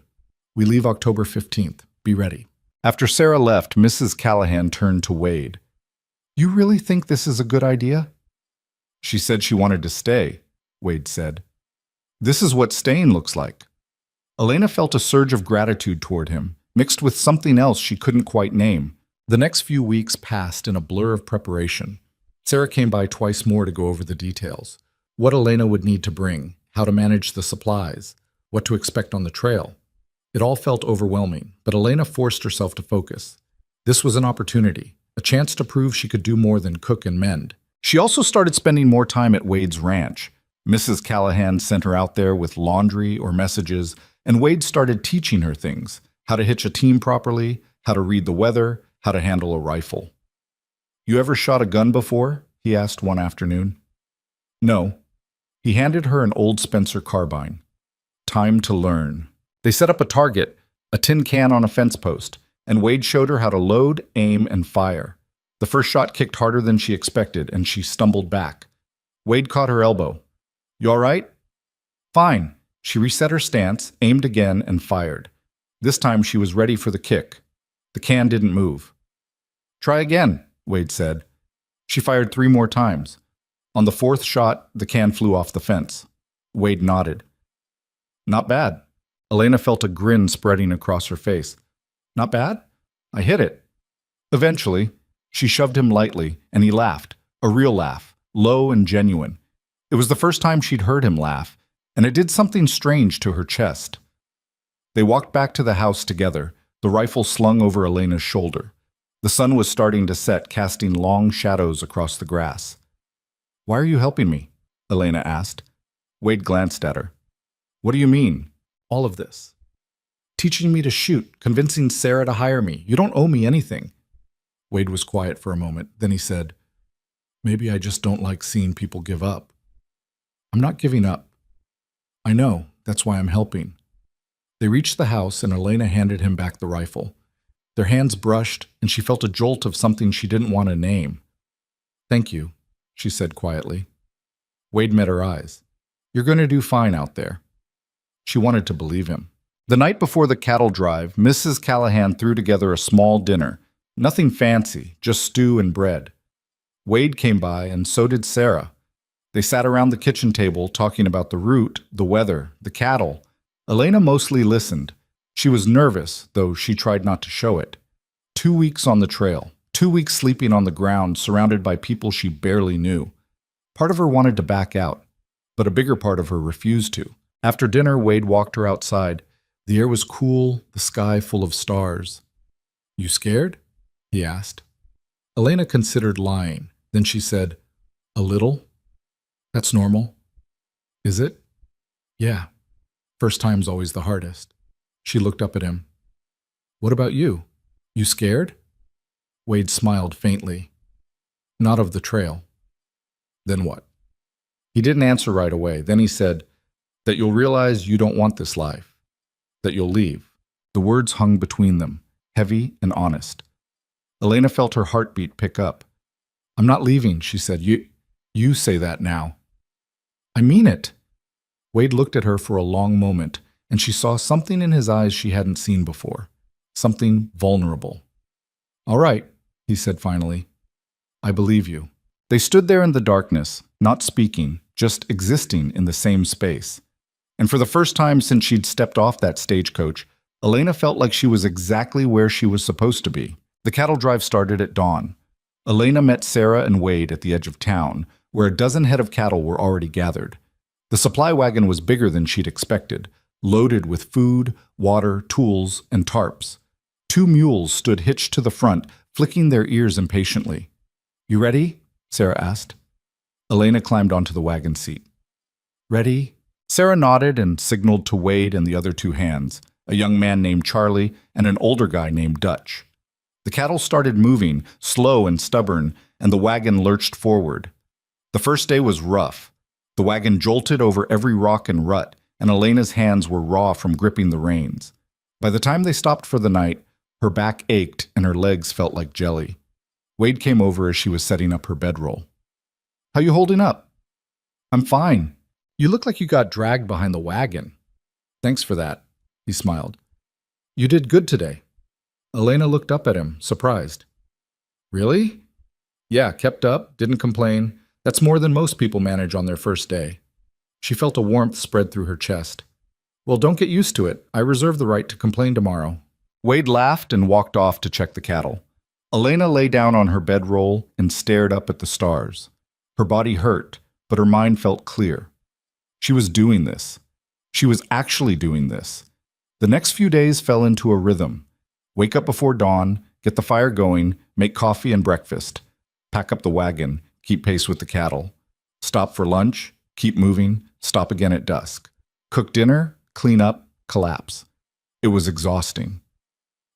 We leave October 15th. Be ready. After Sarah left, Mrs. Callahan turned to Wade. You really think this is a good idea? She said she wanted to stay, Wade said. This is what staying looks like. Elena felt a surge of gratitude toward him, mixed with something else she couldn't quite name. The next few weeks passed in a blur of preparation. Sarah came by twice more to go over the details. What Elena would need to bring, how to manage the supplies, what to expect on the trail. It all felt overwhelming, but Elena forced herself to focus. This was an opportunity, a chance to prove she could do more than cook and mend. She also started spending more time at Wade's ranch. Mrs. Callahan sent her out there with laundry or messages, and Wade started teaching her things, how to hitch a team properly, how to read the weather, how to handle a rifle. You ever shot a gun before? He asked one afternoon. No. He handed her an old Spencer carbine. Time to learn. They set up a target, a tin can on a fence post, and Wade showed her how to load, aim, and fire. The first shot kicked harder than she expected, and she stumbled back. Wade caught her elbow. You all right? Fine. She reset her stance, aimed again, and fired. This time she was ready for the kick. The can didn't move. Try again, Wade said. She fired 3 more times. On the 4th shot, the can flew off the fence. Wade nodded. Not bad. Elena felt a grin spreading across her face. Not bad? I hit it. Eventually, she shoved him lightly, and he laughed, a real laugh, low and genuine. It was the first time she'd heard him laugh, and it did something strange to her chest. They walked back to the house together, the rifle slung over Elena's shoulder. The sun was starting to set, casting long shadows across the grass. Why are you helping me? Elena asked. Wade glanced at her. What do you mean? All of this. Teaching me to shoot, convincing Sarah to hire me. You don't owe me anything. Wade was quiet for a moment. Then he said, Maybe I just don't like seeing people give up. I'm not giving up. I know. That's why I'm helping. They reached the house, and Elena handed him back the rifle. Their hands brushed, and she felt a jolt of something she didn't want to name. Thank you, she said quietly. Wade met her eyes. You're going to do fine out there. She wanted to believe him. The night before the cattle drive, Mrs. Callahan threw together a small dinner. Nothing fancy, just stew and bread. Wade came by, and so did Sarah. They sat around the kitchen table talking about the route, the weather, the cattle. Elena mostly listened. She was nervous, though she tried not to show it. 2 weeks on the trail, 2 weeks sleeping on the ground, surrounded by people she barely knew. Part of her wanted to back out, but a bigger part of her refused to. After dinner, Wade walked her outside. The air was cool, the sky full of stars. You scared? He asked. Elena considered lying. Then she said, A little. That's normal. Is it? Yeah. First time's always the hardest. She looked up at him. What about you? You scared? Wade smiled faintly. Not of the trail. Then what? He didn't answer right away. Then he said, that you'll realize you don't want this life. That you'll leave. The words hung between them, heavy and honest. Elena felt her heartbeat pick up. I'm not leaving, she said. You say that now. I mean it. Wade looked at her for a long moment, and she saw something in his eyes she hadn't seen before, something vulnerable. "All right," he said finally. "I believe you." They stood there in the darkness, not speaking, just existing in the same space. And for the first time since she'd stepped off that stagecoach, Elena felt like she was exactly where she was supposed to be. The cattle drive started at dawn. Elena met Sarah and Wade at the edge of town, where a dozen head of cattle were already gathered. The supply wagon was bigger than she'd expected, loaded with food, water, tools, and tarps. 2 mules stood hitched to the front, flicking their ears impatiently. "You ready?" Sarah asked. Elena climbed onto the wagon seat. "Ready?" Sarah nodded and signaled to Wade and the other 2 hands, a young man named Charlie and an older guy named Dutch. The cattle started moving, slow and stubborn, and the wagon lurched forward. The first day was rough. The wagon jolted over every rock and rut, and Elena's hands were raw from gripping the reins. By the time they stopped for the night, her back ached and her legs felt like jelly. Wade came over as she was setting up her bedroll. "How you holding up?" "I'm fine. You look like you got dragged behind the wagon." "Thanks for that," he smiled. "You did good today." Elena looked up at him, surprised. "Really?" "Yeah, kept up, didn't complain. That's more than most people manage on their first day." She felt a warmth spread through her chest. "Well, don't get used to it. I reserve the right to complain tomorrow." Wade laughed and walked off to check the cattle. Elena lay down on her bedroll and stared up at the stars. Her body hurt, but her mind felt clear. She was doing this. She was actually doing this. The next few days fell into a rhythm. Wake up before dawn, get the fire going, make coffee and breakfast. Pack up the wagon, keep pace with the cattle. Stop for lunch, keep moving, stop again at dusk. Cook dinner, clean up, collapse. It was exhausting.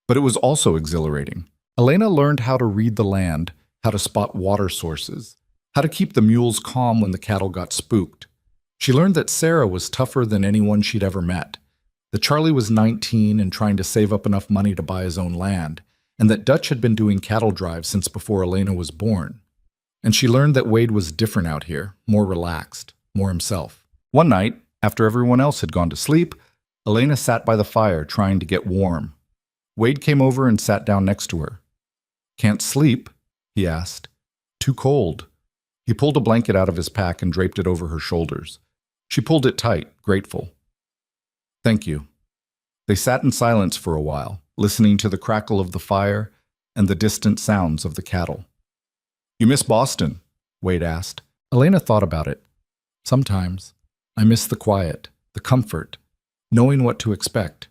But it was also exhilarating. Elena learned how to read the land, how to spot water sources, how to keep the mules calm when the cattle got spooked. She learned that Sarah was tougher than anyone she'd ever met, that Charlie was 19 and trying to save up enough money to buy his own land, and that Dutch had been doing cattle drives since before Elena was born. And she learned that Wade was different out here, more relaxed, more himself. One night, after everyone else had gone to sleep, Elena sat by the fire trying to get warm. Wade came over and sat down next to her. "Can't sleep?" he asked. "Too cold." He pulled a blanket out of his pack and draped it over her shoulders. She pulled it tight, grateful. "Thank you." They sat in silence for a while, listening to the crackle of the fire and the distant sounds of the cattle. "You miss Boston?" Wade asked. Elena thought about it. "Sometimes. I miss the quiet, the comfort, knowing what to expect.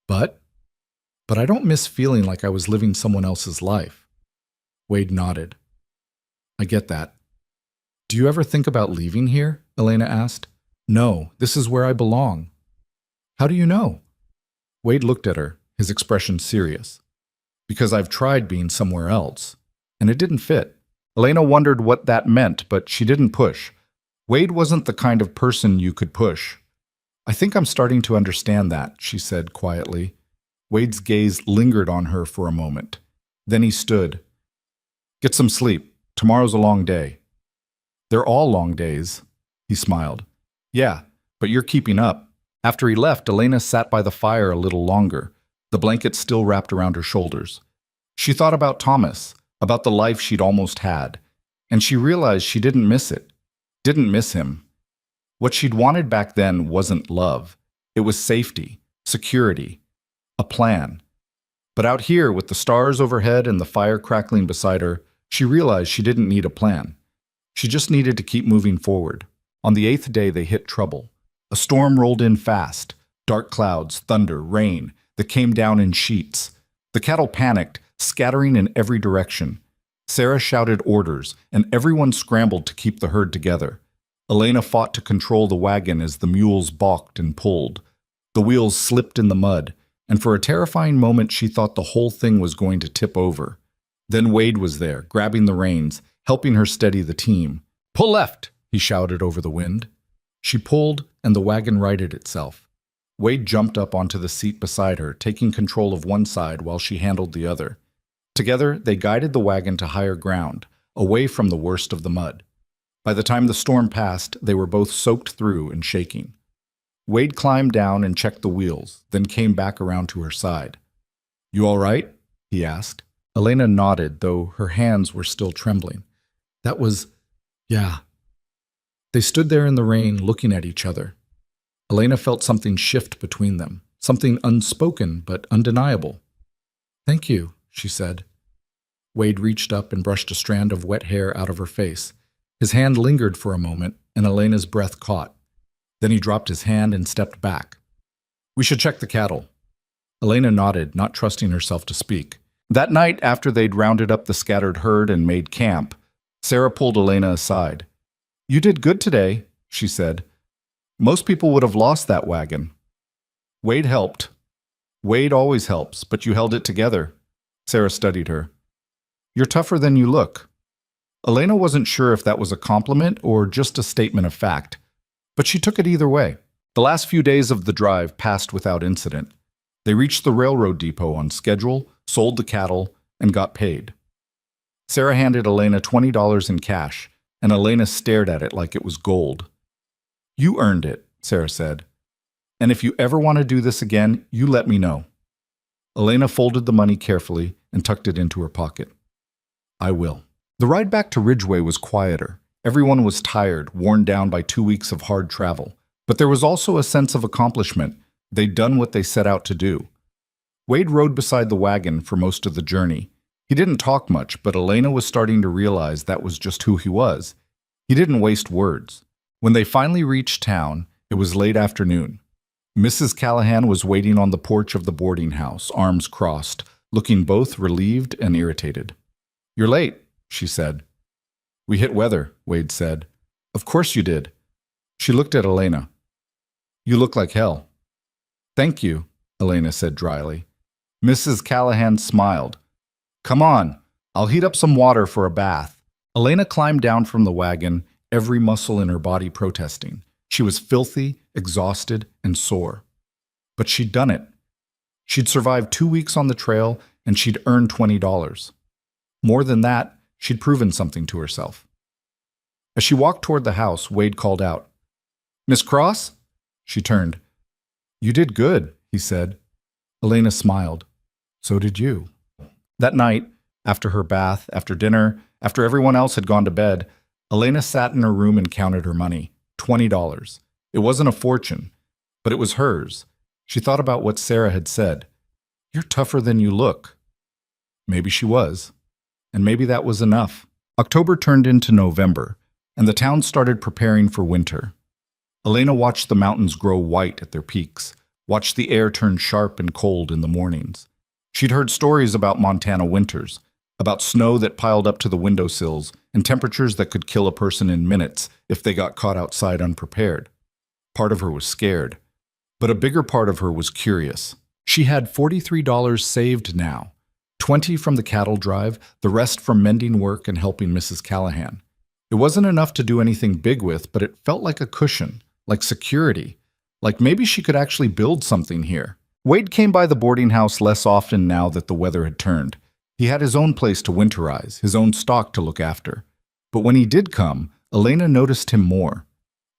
But I don't miss feeling like I was living someone else's life." Wade nodded. "I get that." "Do you ever think about leaving here?" Elena asked. "No, this is where I belong." "How do you know?" Wade looked at her, his expression serious. "Because I've tried being somewhere else, and it didn't fit." Elena wondered what that meant, but she didn't push. Wade wasn't the kind of person you could push. "I think I'm starting to understand that," she said quietly. Wade's gaze lingered on her for a moment. Then he stood. "Get some sleep. Tomorrow's a long day." "They're all long days." He smiled. "Yeah, but you're keeping up." After he left, Elena sat by the fire a little longer, the blanket still wrapped around her shoulders. She thought about Thomas, about the life she'd almost had, and she realized she didn't miss it, didn't miss him. What she'd wanted back then wasn't love. It was safety, security, a plan. But out here, with the stars overhead and the fire crackling beside her, she realized she didn't need a plan. She just needed to keep moving forward. On the 8th day, they hit trouble. A storm rolled in fast. Dark clouds, thunder, rain that came down in sheets. The cattle panicked, scattering in every direction. Sarah shouted orders, and everyone scrambled to keep the herd together. Elena fought to control the wagon as the mules balked and pulled. The wheels slipped in the mud, and for a terrifying moment she thought the whole thing was going to tip over. Then Wade was there, grabbing the reins, helping her steady the team. "Pull left!" he shouted over the wind. She pulled, and the wagon righted itself. Wade jumped up onto the seat beside her, taking control of one side while she handled the other. Together, they guided the wagon to higher ground, away from the worst of the mud. By the time the storm passed, they were both soaked through and shaking. Wade climbed down and checked the wheels, then came back around to her side. "You all right?" he asked. Elena nodded, though her hands were still trembling. Yeah. They stood there in the rain, looking at each other. Elena felt something shift between them, something unspoken but undeniable. "Thank you," she said. Wade reached up and brushed a strand of wet hair out of her face. His hand lingered for a moment, and Elena's breath caught. Then he dropped his hand and stepped back. "We should check the cattle." Elena nodded, not trusting herself to speak. That night, after they'd rounded up the scattered herd and made camp, Sarah pulled Elena aside. "You did good today," she said. "Most people would have lost that wagon." Wade helped. Wade always helps, but you held it together. Sarah studied her. "You're tougher than you look." Elena wasn't sure if that was a compliment or just a statement of fact, but she took it either way. The last few days of the drive passed without incident. They reached the railroad depot on schedule, sold the cattle, and got paid. Sarah handed Elena $20 in cash, and Elena stared at it like it was gold. "You earned it," Sarah said. "And if you ever want to do this again, you let me know." Elena folded the money carefully and tucked it into her pocket. "I will." The ride back to Ridgeway was quieter. Everyone was tired, worn down by 2 weeks of hard travel. But there was also a sense of accomplishment. They'd done what they set out to do. Wade rode beside the wagon for most of the journey. He didn't talk much, but Elena was starting to realize that was just who he was. He didn't waste words. When they finally reached town, it was late afternoon. Mrs. Callahan was waiting on the porch of the boarding house, arms crossed, looking both relieved and irritated. "You're late," she said. "We hit weather," Wade said. "Of course you did." She looked at Elena. "You look like hell." "Thank you," Elena said dryly. Mrs. Callahan smiled. "Come on, I'll heat up some water for a bath." Elena climbed down from the wagon, every muscle in her body protesting. She was filthy, exhausted, and sore. But she'd done it. She'd survived 2 weeks on the trail, and she'd earned $20. More than that, she'd proven something to herself. As she walked toward the house, Wade called out, "Miss Cross?" She turned. "You did good," he said. Elena smiled. "So did you." That night, after her bath, after dinner, after everyone else had gone to bed, Elena sat in her room and counted her money. $20. It wasn't a fortune, but it was hers. She thought about what Sarah had said. "You're tougher than you look." Maybe she was. And maybe that was enough. October turned into November, and the town started preparing for winter. Elena watched the mountains grow white at their peaks, watched the air turn sharp and cold in the mornings. She'd heard stories about Montana winters, about snow that piled up to the windowsills and temperatures that could kill a person in minutes if they got caught outside unprepared. Part of her was scared, but a bigger part of her was curious. She had $43 saved now, 20 from the cattle drive, the rest from mending work and helping Mrs. Callahan. It wasn't enough to do anything big with, but it felt like a cushion, like security, like maybe she could actually build something here. Wade came by the boarding house less often now that the weather had turned. He had his own place to winterize, his own stock to look after. But when he did come, Elena noticed him more.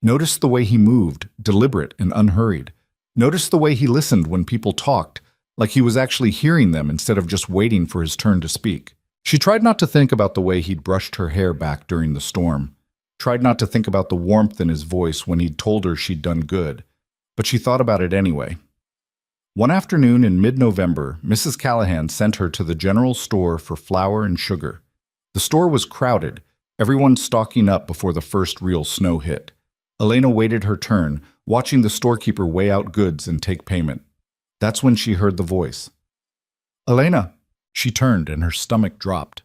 Noticed the way he moved, deliberate and unhurried. Noticed the way he listened when people talked, like he was actually hearing them instead of just waiting for his turn to speak. She tried not to think about the way he'd brushed her hair back during the storm. Tried not to think about the warmth in his voice when he'd told her she'd done good. But she thought about it anyway. One afternoon in mid-November, Mrs. Callahan sent her to the general store for flour and sugar. The store was crowded, everyone stocking up before the first real snow hit. Elena waited her turn, watching the storekeeper weigh out goods and take payment. That's when she heard the voice. "Elena!" She turned and her stomach dropped.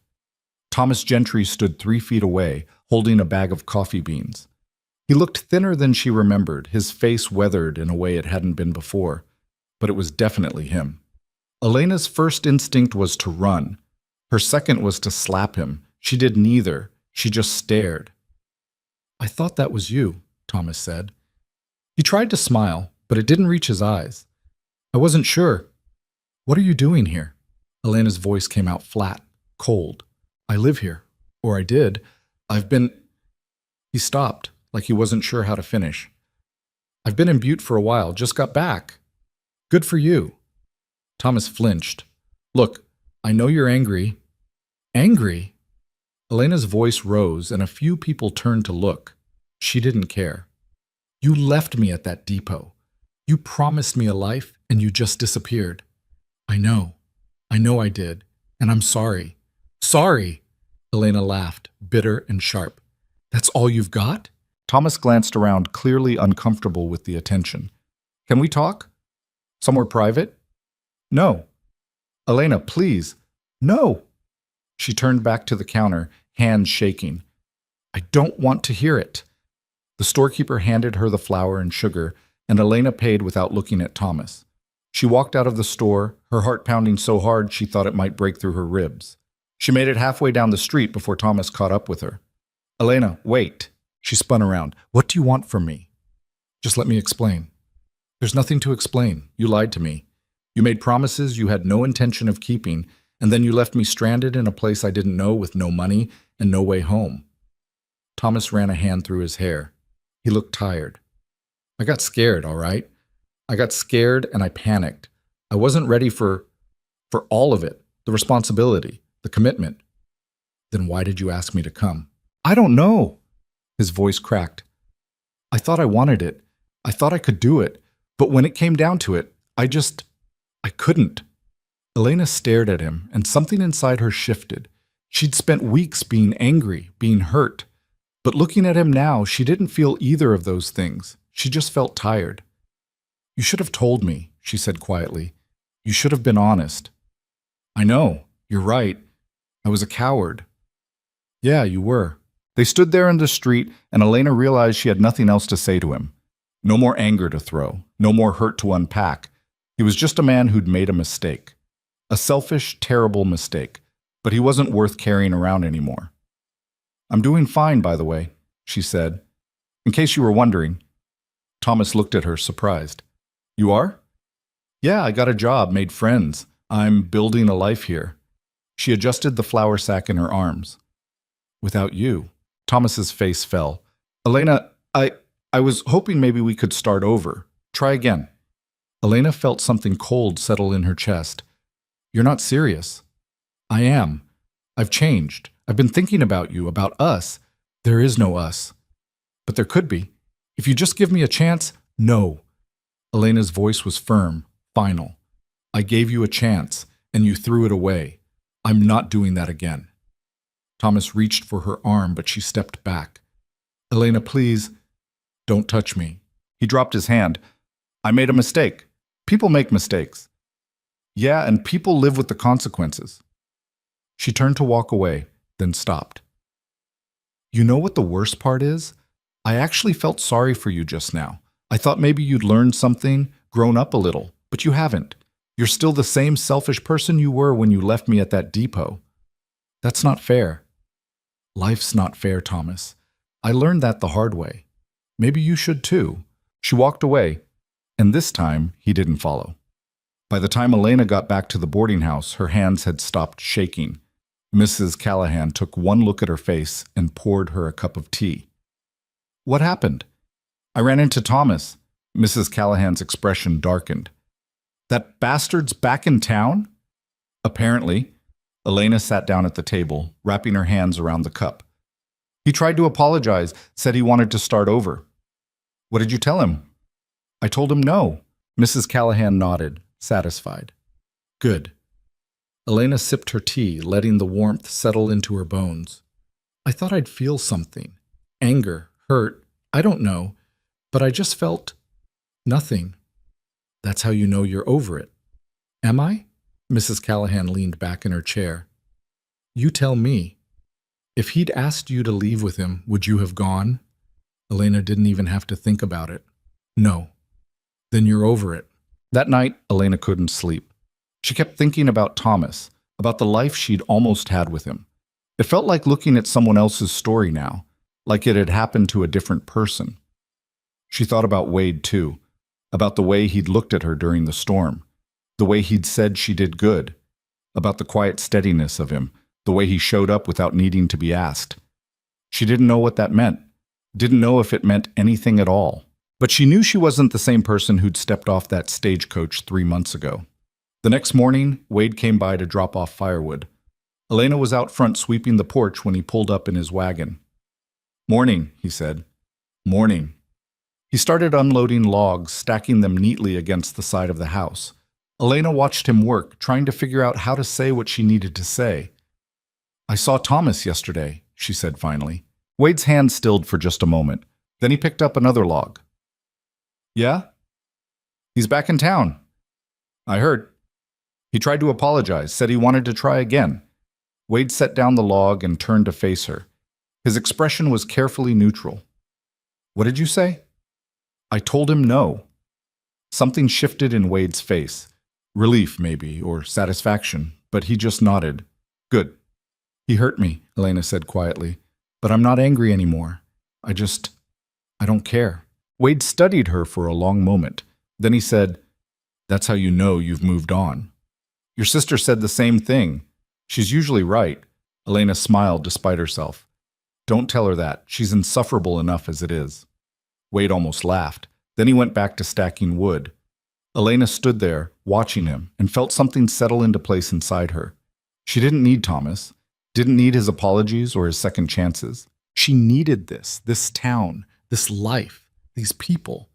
Thomas Gentry stood 3 feet away, holding a bag of coffee beans. He looked thinner than she remembered, his face weathered in a way it hadn't been before. But it was definitely him. Elena's first instinct was to run. Her second was to slap him. She did neither. She just stared. "I thought that was you," Thomas said. He tried to smile, but it didn't reach his eyes. "I wasn't sure." "What are you doing here?" Elena's voice came out flat, cold. "I live here. Or I did. I've been—" He stopped, like he wasn't sure how to finish. I've been in Butte for a while, just got back. Good for you. Thomas flinched. Look, I know you're angry. Angry? Elena's voice rose, and a few people turned to look. She didn't care. You left me at that depot. You promised me a life, and you just disappeared. I know. I know I did. And I'm sorry. Sorry! Elena laughed, bitter and sharp. That's all you've got? Thomas glanced around, clearly uncomfortable with the attention. Can we talk? Somewhere private? No. Elena, please. No! She turned back to the counter, hands shaking. I don't want to hear it. The storekeeper handed her the flour and sugar, and Elena paid without looking at Thomas. She walked out of the store, her heart pounding so hard she thought it might break through her ribs. She made it halfway down the street before Thomas caught up with her. Elena, wait. She spun around. What do you want from me? Just let me explain. There's nothing to explain. You lied to me. You made promises you had no intention of keeping, and then you left me stranded in a place I didn't know with no money and no way home. Thomas ran a hand through his hair. He looked tired. I got scared, all right? I got scared and I panicked. I wasn't ready for all of it, the responsibility, the commitment. Then why did you ask me to come? I don't know. His voice cracked. I thought I wanted it. I thought I could do it. But when it came down to it, I couldn't. Elena stared at him, and something inside her shifted. She'd spent weeks being angry, being hurt. But looking at him now, she didn't feel either of those things. She just felt tired. You should have told me, she said quietly. You should have been honest. I know, you're right. I was a coward. Yeah, you were. They stood there in the street, and Elena realized she had nothing else to say to him. No more anger to throw, no more hurt to unpack. He was just a man who'd made a mistake. A selfish, terrible mistake. But he wasn't worth carrying around anymore. I'm doing fine, by the way, she said. In case you were wondering. Thomas looked at her, surprised. You are? Yeah, I got a job, made friends. I'm building a life here. She adjusted the flour sack in her arms. Without you. Thomas's face fell. Elena, I was hoping maybe we could start over. Try again. Elena felt something cold settle in her chest. You're not serious. I am. I've changed. I've been thinking about you, about us. There is no us. But there could be. If you just give me a chance, no. Elena's voice was firm, final. I gave you a chance, and you threw it away. I'm not doing that again. Thomas reached for her arm, but she stepped back. Elena, please, don't touch me. He dropped his hand. I made a mistake. People make mistakes. Yeah, and people live with the consequences. She turned to walk away, then stopped. You know what the worst part is? I actually felt sorry for you just now. I thought maybe you'd learned something, grown up a little, but you haven't. You're still the same selfish person you were when you left me at that depot. That's not fair. Life's not fair, Thomas. I learned that the hard way. Maybe you should too. She walked away, and this time he didn't follow. By the time Elena got back to the boarding house, her hands had stopped shaking. Mrs. Callahan took one look at her face and poured her a cup of tea. What happened? I ran into Thomas. Mrs. Callahan's expression darkened. That bastard's back in town? Apparently. Elena sat down at the table, wrapping her hands around the cup. He tried to apologize, said he wanted to start over. What did you tell him? I told him no. Mrs. Callahan nodded, satisfied. Good. Elena sipped her tea, letting the warmth settle into her bones. I thought I'd feel something. Anger, hurt, I don't know. But I just felt nothing. That's how you know you're over it. Am I? Mrs. Callahan leaned back in her chair. You tell me. If he'd asked you to leave with him, would you have gone? Elena didn't even have to think about it. No. Then you're over it. That night, Elena couldn't sleep. She kept thinking about Thomas, about the life she'd almost had with him. It felt like looking at someone else's story now, like it had happened to a different person. She thought about Wade, too, about the way he'd looked at her during the storm, the way he'd said she did good, about the quiet steadiness of him, the way he showed up without needing to be asked. She didn't know what that meant, didn't know if it meant anything at all. But she knew she wasn't the same person who'd stepped off that stagecoach 3 months ago. The next morning, Wade came by to drop off firewood. Elena was out front sweeping the porch when he pulled up in his wagon. "Morning," he said. "Morning." He started unloading logs, stacking them neatly against the side of the house. Elena watched him work, trying to figure out how to say what she needed to say. "I saw Thomas yesterday," she said finally. Wade's hand stilled for just a moment. Then he picked up another log. "Yeah? He's back in town. I heard. He tried to apologize, said he wanted to try again." Wade set down the log and turned to face her. His expression was carefully neutral. "What did you say?" "I told him no." Something shifted in Wade's face. Relief, maybe, or satisfaction, but he just nodded. "Good." "He hurt me," Elena said quietly, "but I'm not angry anymore. I don't care." Wade studied her for a long moment. Then he said, "That's how you know you've moved on." "Your sister said the same thing. She's usually right." Elena smiled despite herself. "Don't tell her that. She's insufferable enough as it is." Wade almost laughed. Then he went back to stacking wood. Elena stood there, watching him, and felt something settle into place inside her. She didn't need Thomas, didn't need his apologies or his second chances. She needed this town, this life, these people.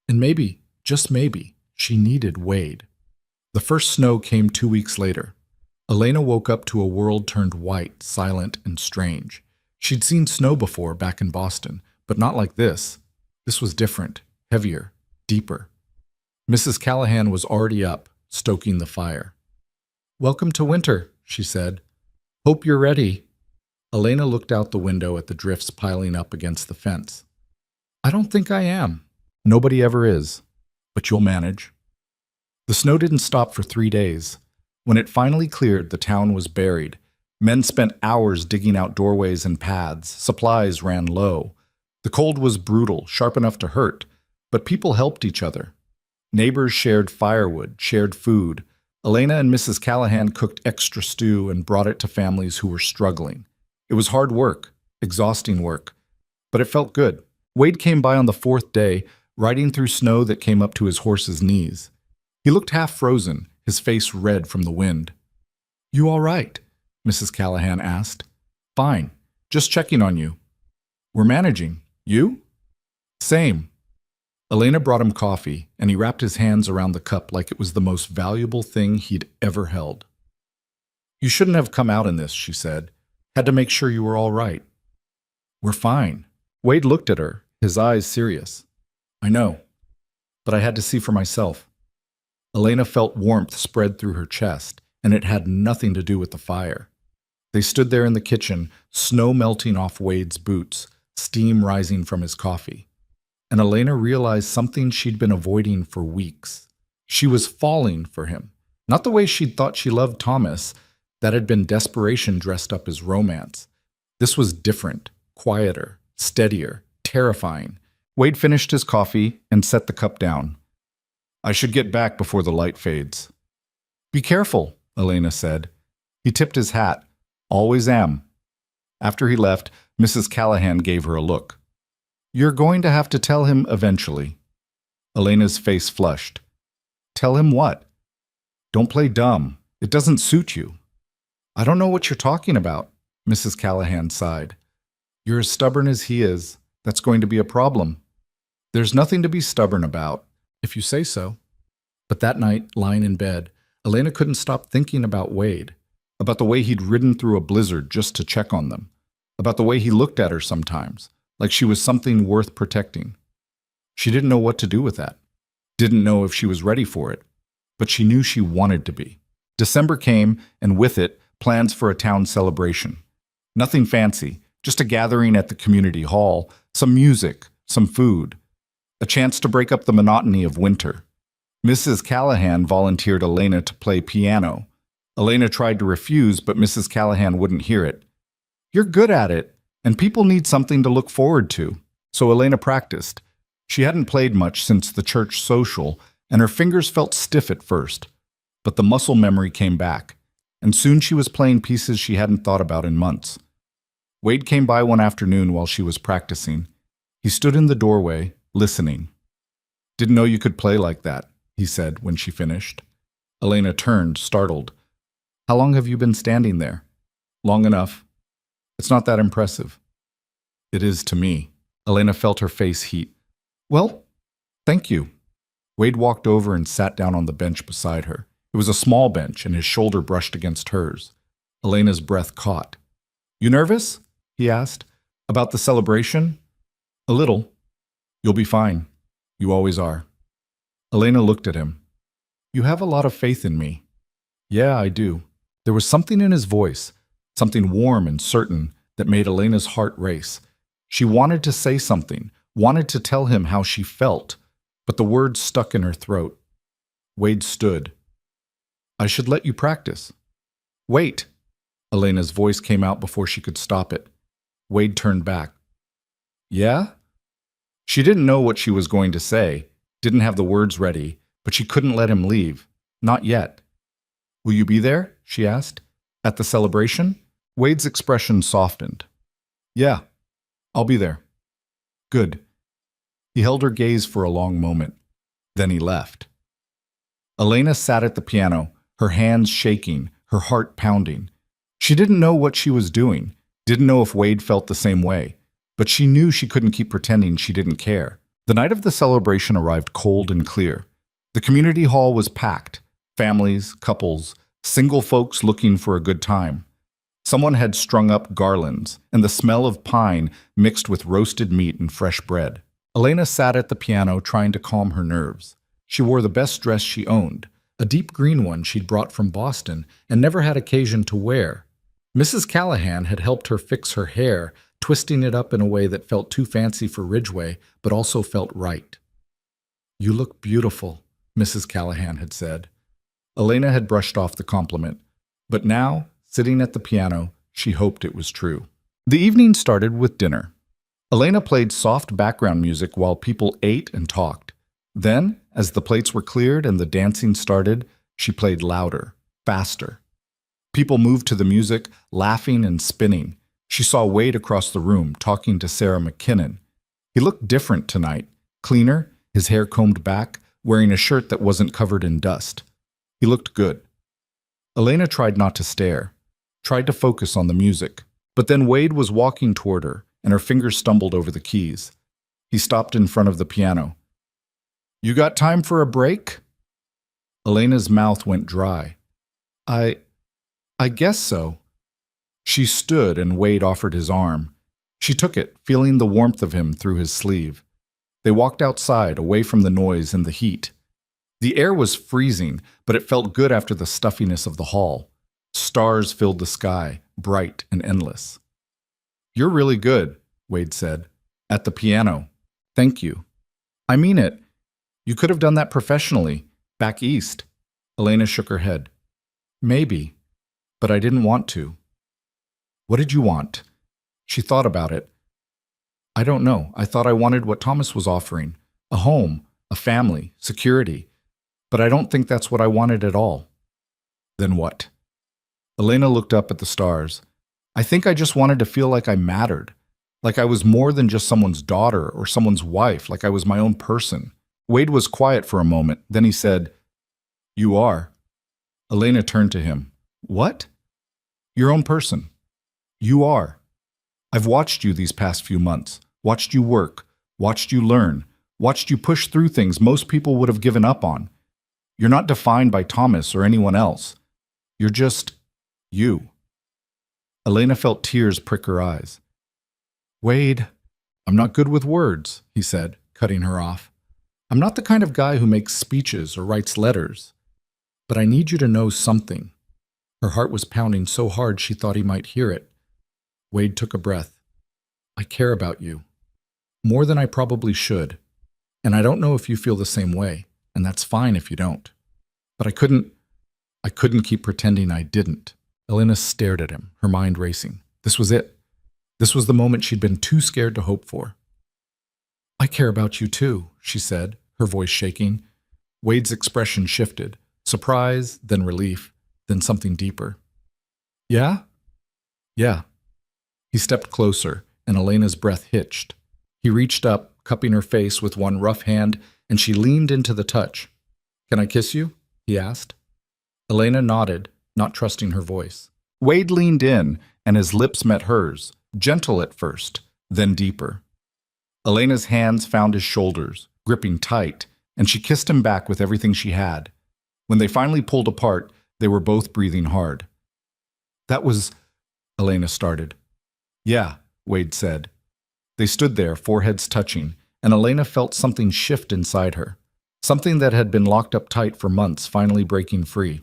And maybe, just maybe, she needed Wade. The first snow came 2 weeks later. Elena woke up to a world turned white, silent, and strange. She'd seen snow before back in Boston, but not like this. This was different, heavier, deeper. Mrs. Callahan was already up, stoking the fire. "Welcome to winter," she said. "Hope you're ready." Elena looked out the window at the drifts piling up against the fence. "I don't think I am." "Nobody ever is. But you'll manage." The snow didn't stop for 3 days. When it finally cleared, the town was buried. Men spent hours digging out doorways and paths. Supplies ran low. The cold was brutal, sharp enough to hurt, but people helped each other. Neighbors shared firewood, shared food. Elena and Mrs. Callahan cooked extra stew and brought it to families who were struggling. It was hard work, exhausting work, but it felt good. Wade came by on the 4th day, riding through snow that came up to his horse's knees. He looked half frozen, his face red from the wind. "You all right?" Mrs. Callahan asked. "Fine. Just checking on you." "We're managing. You?" "Same." Elena brought him coffee, and he wrapped his hands around the cup like it was the most valuable thing he'd ever held. "You shouldn't have come out in this," she said. "Had to make sure you were all right." "We're fine." Wade looked at her, his eyes serious. "I know, but I had to see for myself." Elena felt warmth spread through her chest, and it had nothing to do with the fire. They stood there in the kitchen, snow melting off Wade's boots, steam rising from his coffee. And Elena realized something she'd been avoiding for weeks. She was falling for him. Not the way she'd thought she loved Thomas. That had been desperation dressed up as romance. This was different, quieter, steadier, terrifying. Wade finished his coffee and set the cup down. "I should get back before the light fades." "Be careful," Elena said. He tipped his hat. "Always am." After he left, Mrs. Callahan gave her a look. "You're going to have to tell him eventually." Elena's face flushed. "Tell him what?" "Don't play dumb. It doesn't suit you." "I don't know what you're talking about," Mrs. Callahan sighed. "You're as stubborn as he is. That's going to be a problem." "There's nothing to be stubborn about, if you say so." But that night, lying in bed, Elena couldn't stop thinking about Wade, about the way he'd ridden through a blizzard just to check on them, about the way he looked at her sometimes, like she was something worth protecting. She didn't know what to do with that, didn't know if she was ready for it, but she knew she wanted to be. December came, and with it, plans for a town celebration. Nothing fancy, just a gathering at the community hall, some music, some food, a chance to break up the monotony of winter. Mrs. Callahan volunteered Elena to play piano. Elena tried to refuse, but Mrs. Callahan wouldn't hear it. "You're good at it, and people need something to look forward to." So Elena practiced. She hadn't played much since the church social, and her fingers felt stiff at first. But the muscle memory came back, and soon she was playing pieces she hadn't thought about in months. Wade came by one afternoon while she was practicing. He stood in the doorway, listening. Didn't know you could play like that, he said when she finished. Elena turned, startled. How long have you been standing there? Long enough. It's not that impressive. It is to me. Elena felt her face heat. Well, thank you. Wade walked over and sat down on the bench beside her. It was a small bench, and his shoulder brushed against hers. Elena's breath caught. You nervous? He asked. About the celebration? A little. You'll be fine. You always are. Elena looked at him. You have a lot of faith in me. Yeah, I do. There was something in his voice, something warm and certain that made Elena's heart race. She wanted to say something, wanted to tell him how she felt, but the words stuck in her throat. Wade stood. I should let you practice. Wait. Elena's voice came out before she could stop it. Wade turned back. Yeah? She didn't know what she was going to say, didn't have the words ready, but she couldn't let him leave. Not yet. Will you be there? She asked. At the celebration? Wade's expression softened. Yeah, I'll be there. Good. He held her gaze for a long moment. Then he left. Elena sat at the piano, her hands shaking, her heart pounding. She didn't know what she was doing, didn't know if Wade felt the same way, but she knew she couldn't keep pretending she didn't care. The night of the celebration arrived cold and clear. The community hall was packed. Families, couples, single folks looking for a good time. Someone had strung up garlands, and the smell of pine mixed with roasted meat and fresh bread. Elena sat at the piano trying to calm her nerves. She wore the best dress she owned, a deep green one she'd brought from Boston and never had occasion to wear. Mrs. Callahan had helped her fix her hair, twisting it up in a way that felt too fancy for Ridgeway, but also felt right. You look beautiful, Mrs. Callahan had said. Elena had brushed off the compliment, but now, sitting at the piano, she hoped it was true. The evening started with dinner. Elena played soft background music while people ate and talked. Then, as the plates were cleared and the dancing started, she played louder, faster. People moved to the music, laughing and spinning. She saw Wade across the room, talking to Sarah McKinnon. He looked different tonight, cleaner, his hair combed back, wearing a shirt that wasn't covered in dust. He looked good. Elena tried not to stare, tried to focus on the music. But then Wade was walking toward her, and her fingers stumbled over the keys. He stopped in front of the piano. You got time for a break? Elena's mouth went dry. I guess so. She stood and Wade offered his arm. She took it, feeling the warmth of him through his sleeve. They walked outside, away from the noise and the heat. The air was freezing, but it felt good after the stuffiness of the hall. Stars filled the sky, bright and endless. You're really good, Wade said. At the piano. Thank you. I mean it. You could have done that professionally, back east. Elena shook her head. Maybe, but I didn't want to. What did you want? She thought about it. I don't know. I thought I wanted what Thomas was offering. A home, a family, security. But I don't think that's what I wanted at all. Then what? Elena looked up at the stars. I think I just wanted to feel like I mattered. Like I was more than just someone's daughter or someone's wife, like I was my own person. Wade was quiet for a moment. Then he said, You are. Elena turned to him. What? Your own person. You are. I've watched you these past few months, watched you work, watched you learn, watched you push through things most people would have given up on. You're not defined by Thomas or anyone else. You're just you. Elena felt tears prick her eyes. Wade, I'm not good with words, he said, cutting her off. I'm not the kind of guy who makes speeches or writes letters. But I need you to know something. Her heart was pounding so hard she thought he might hear it. Wade took a breath. I care about you. More than I probably should. And I don't know if you feel the same way, and that's fine if you don't. But I couldn't keep pretending I didn't. Elena stared at him, her mind racing. This was it. This was the moment she'd been too scared to hope for. I care about you too, she said, her voice shaking. Wade's expression shifted. Surprise, then relief, then something deeper. Yeah? Yeah. He stepped closer, and Elena's breath hitched. He reached up, cupping her face with one rough hand, and she leaned into the touch. "Can I kiss you?" he asked. Elena nodded, not trusting her voice. Wade leaned in, and his lips met hers, gentle at first, then deeper. Elena's hands found his shoulders, gripping tight, and she kissed him back with everything she had. When they finally pulled apart, they were both breathing hard. "That was—" Elena started. "Yeah," Wade said. They stood there, foreheads touching, and Elena felt something shift inside her. Something that had been locked up tight for months finally breaking free.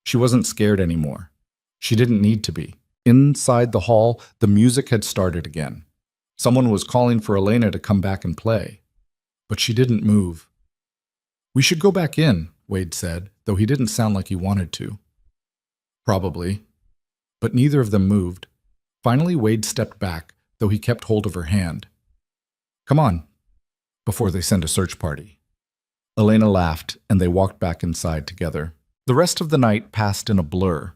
She wasn't scared anymore. She didn't need to be. Inside the hall, the music had started again. Someone was calling for Elena to come back and play. But she didn't move. "We should go back in," Wade said, though he didn't sound like he wanted to. "Probably." But neither of them moved. Finally, Wade stepped back, though he kept hold of her hand. "Come on," before they send a search party. Elena laughed, and they walked back inside together. The rest of the night passed in a blur.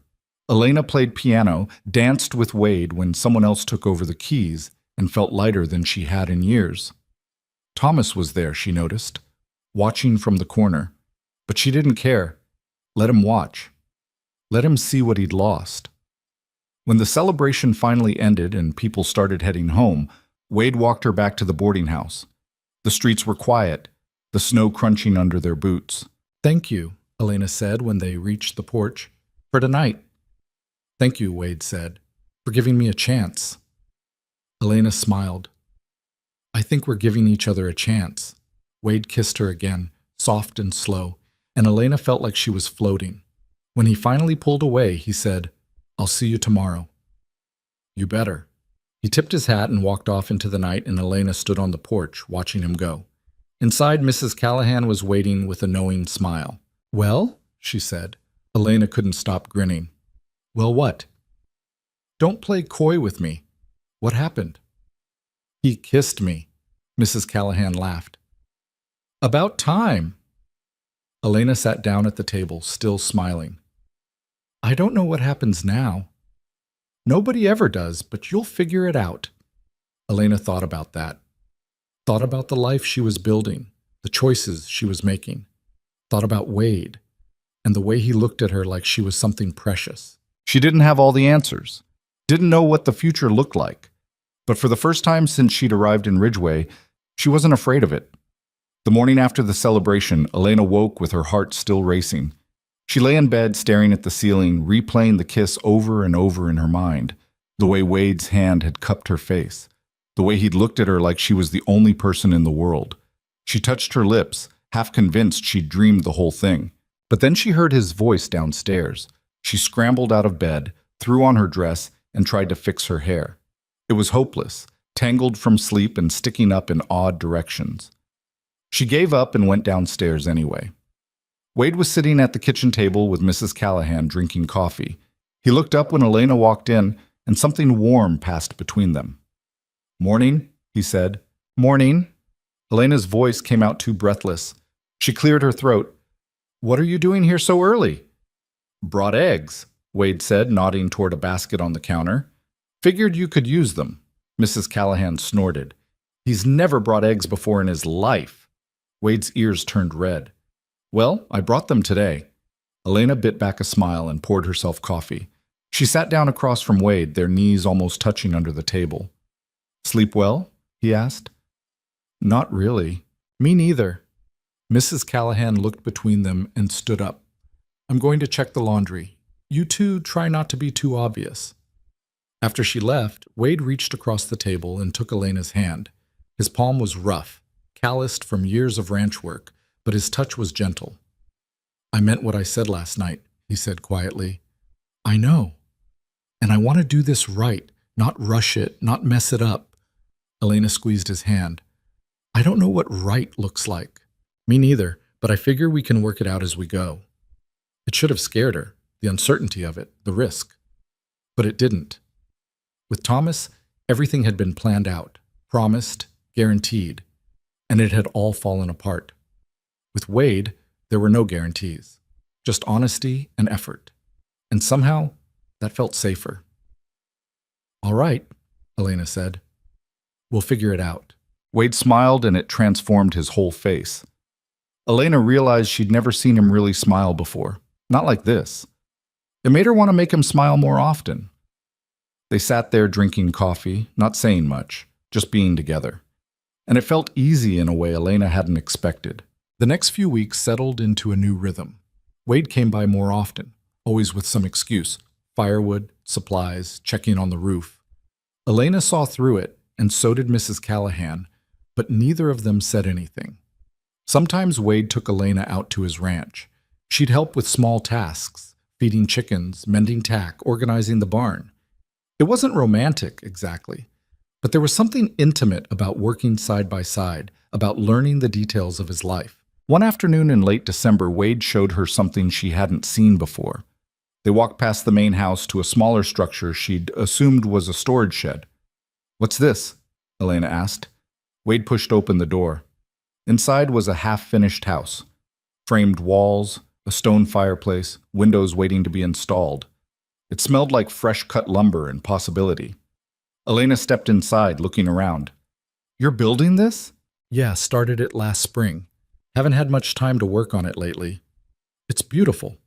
Elena played piano, danced with Wade when someone else took over the keys, and felt lighter than she had in years. Thomas was there, she noticed, watching from the corner. But she didn't care. Let him watch. Let him see what he'd lost. When the celebration finally ended and people started heading home, Wade walked her back to the boarding house. The streets were quiet, the snow crunching under their boots. "Thank you," Elena said when they reached the porch. "For tonight." "Thank you," Wade said, "for giving me a chance." Elena smiled. "I think we're giving each other a chance." Wade kissed her again, soft and slow, and Elena felt like she was floating. When he finally pulled away, he said, "I'll see you tomorrow." "You better." He tipped his hat and walked off into the night, and Elena stood on the porch, watching him go. Inside, Mrs. Callahan was waiting with a knowing smile. "Well?" she said. Elena couldn't stop grinning. "Well, what?" "Don't play coy with me. What happened?" "He kissed me." Mrs. Callahan laughed. "About time." Elena sat down at the table, still smiling. "I don't know what happens now." "Nobody ever does, but you'll figure it out." Elena thought about that. Thought about the life she was building, the choices she was making. Thought about Wade, and the way he looked at her like she was something precious. She didn't have all the answers, didn't know what the future looked like. But for the first time since she'd arrived in Ridgeway, she wasn't afraid of it. The morning after the celebration, Elena woke with her heart still racing. She lay in bed staring at the ceiling, replaying the kiss over and over in her mind, the way Wade's hand had cupped her face, the way he'd looked at her like she was the only person in the world. She touched her lips, half convinced she'd dreamed the whole thing. But then she heard his voice downstairs. She scrambled out of bed, threw on her dress, and tried to fix her hair. It was hopeless, tangled from sleep and sticking up in odd directions. She gave up and went downstairs anyway. Wade was sitting at the kitchen table with Mrs. Callahan drinking coffee. He looked up when Elena walked in, and something warm passed between them. "Morning," he said. "Morning." Elena's voice came out too breathless. She cleared her throat. "What are you doing here so early?" "Brought eggs," Wade said, nodding toward a basket on the counter. "Figured you could use them." Mrs. Callahan snorted. "He's never brought eggs before in his life." Wade's ears turned red. "Well, I brought them today." Elena bit back a smile and poured herself coffee. She sat down across from Wade, their knees almost touching under the table. "Sleep well?" he asked. "Not really. Me neither." Mrs. Callahan looked between them and stood up. "I'm going to check the laundry. You two try not to be too obvious." After she left, Wade reached across the table and took Elena's hand. His palm was rough, calloused from years of ranch work, but his touch was gentle. "I meant what I said last night," he said quietly. "I know. And I want to do this right, not rush it, not mess it up." Elena squeezed his hand. "I don't know what right looks like." "Me neither, but I figure we can work it out as we go." It should have scared her, the uncertainty of it, the risk. But it didn't. With Thomas, everything had been planned out, promised, guaranteed, and it had all fallen apart. With Wade, there were no guarantees, just honesty and effort. And somehow, that felt safer. "All right," Elena said. "We'll figure it out." Wade smiled and it transformed his whole face. Elena realized she'd never seen him really smile before. Not like this. It made her want to make him smile more often. They sat there drinking coffee, not saying much, just being together. And it felt easy in a way Elena hadn't expected. The next few weeks settled into a new rhythm. Wade came by more often, always with some excuse. Firewood, supplies, checking on the roof. Elena saw through it, and so did Mrs. Callahan, but neither of them said anything. Sometimes Wade took Elena out to his ranch. She'd help with small tasks, feeding chickens, mending tack, organizing the barn. It wasn't romantic, exactly, but there was something intimate about working side by side, about learning the details of his life. One afternoon in late December, Wade showed her something she hadn't seen before. They walked past the main house to a smaller structure she'd assumed was a storage shed. "What's this?" Elena asked. Wade pushed open the door. Inside was a half-finished house. Framed walls, a stone fireplace, windows waiting to be installed. It smelled like fresh-cut lumber and possibility. Elena stepped inside, looking around. "You're building this?" "Yeah, started it last spring. Haven't had much time to work on it lately." "It's beautiful."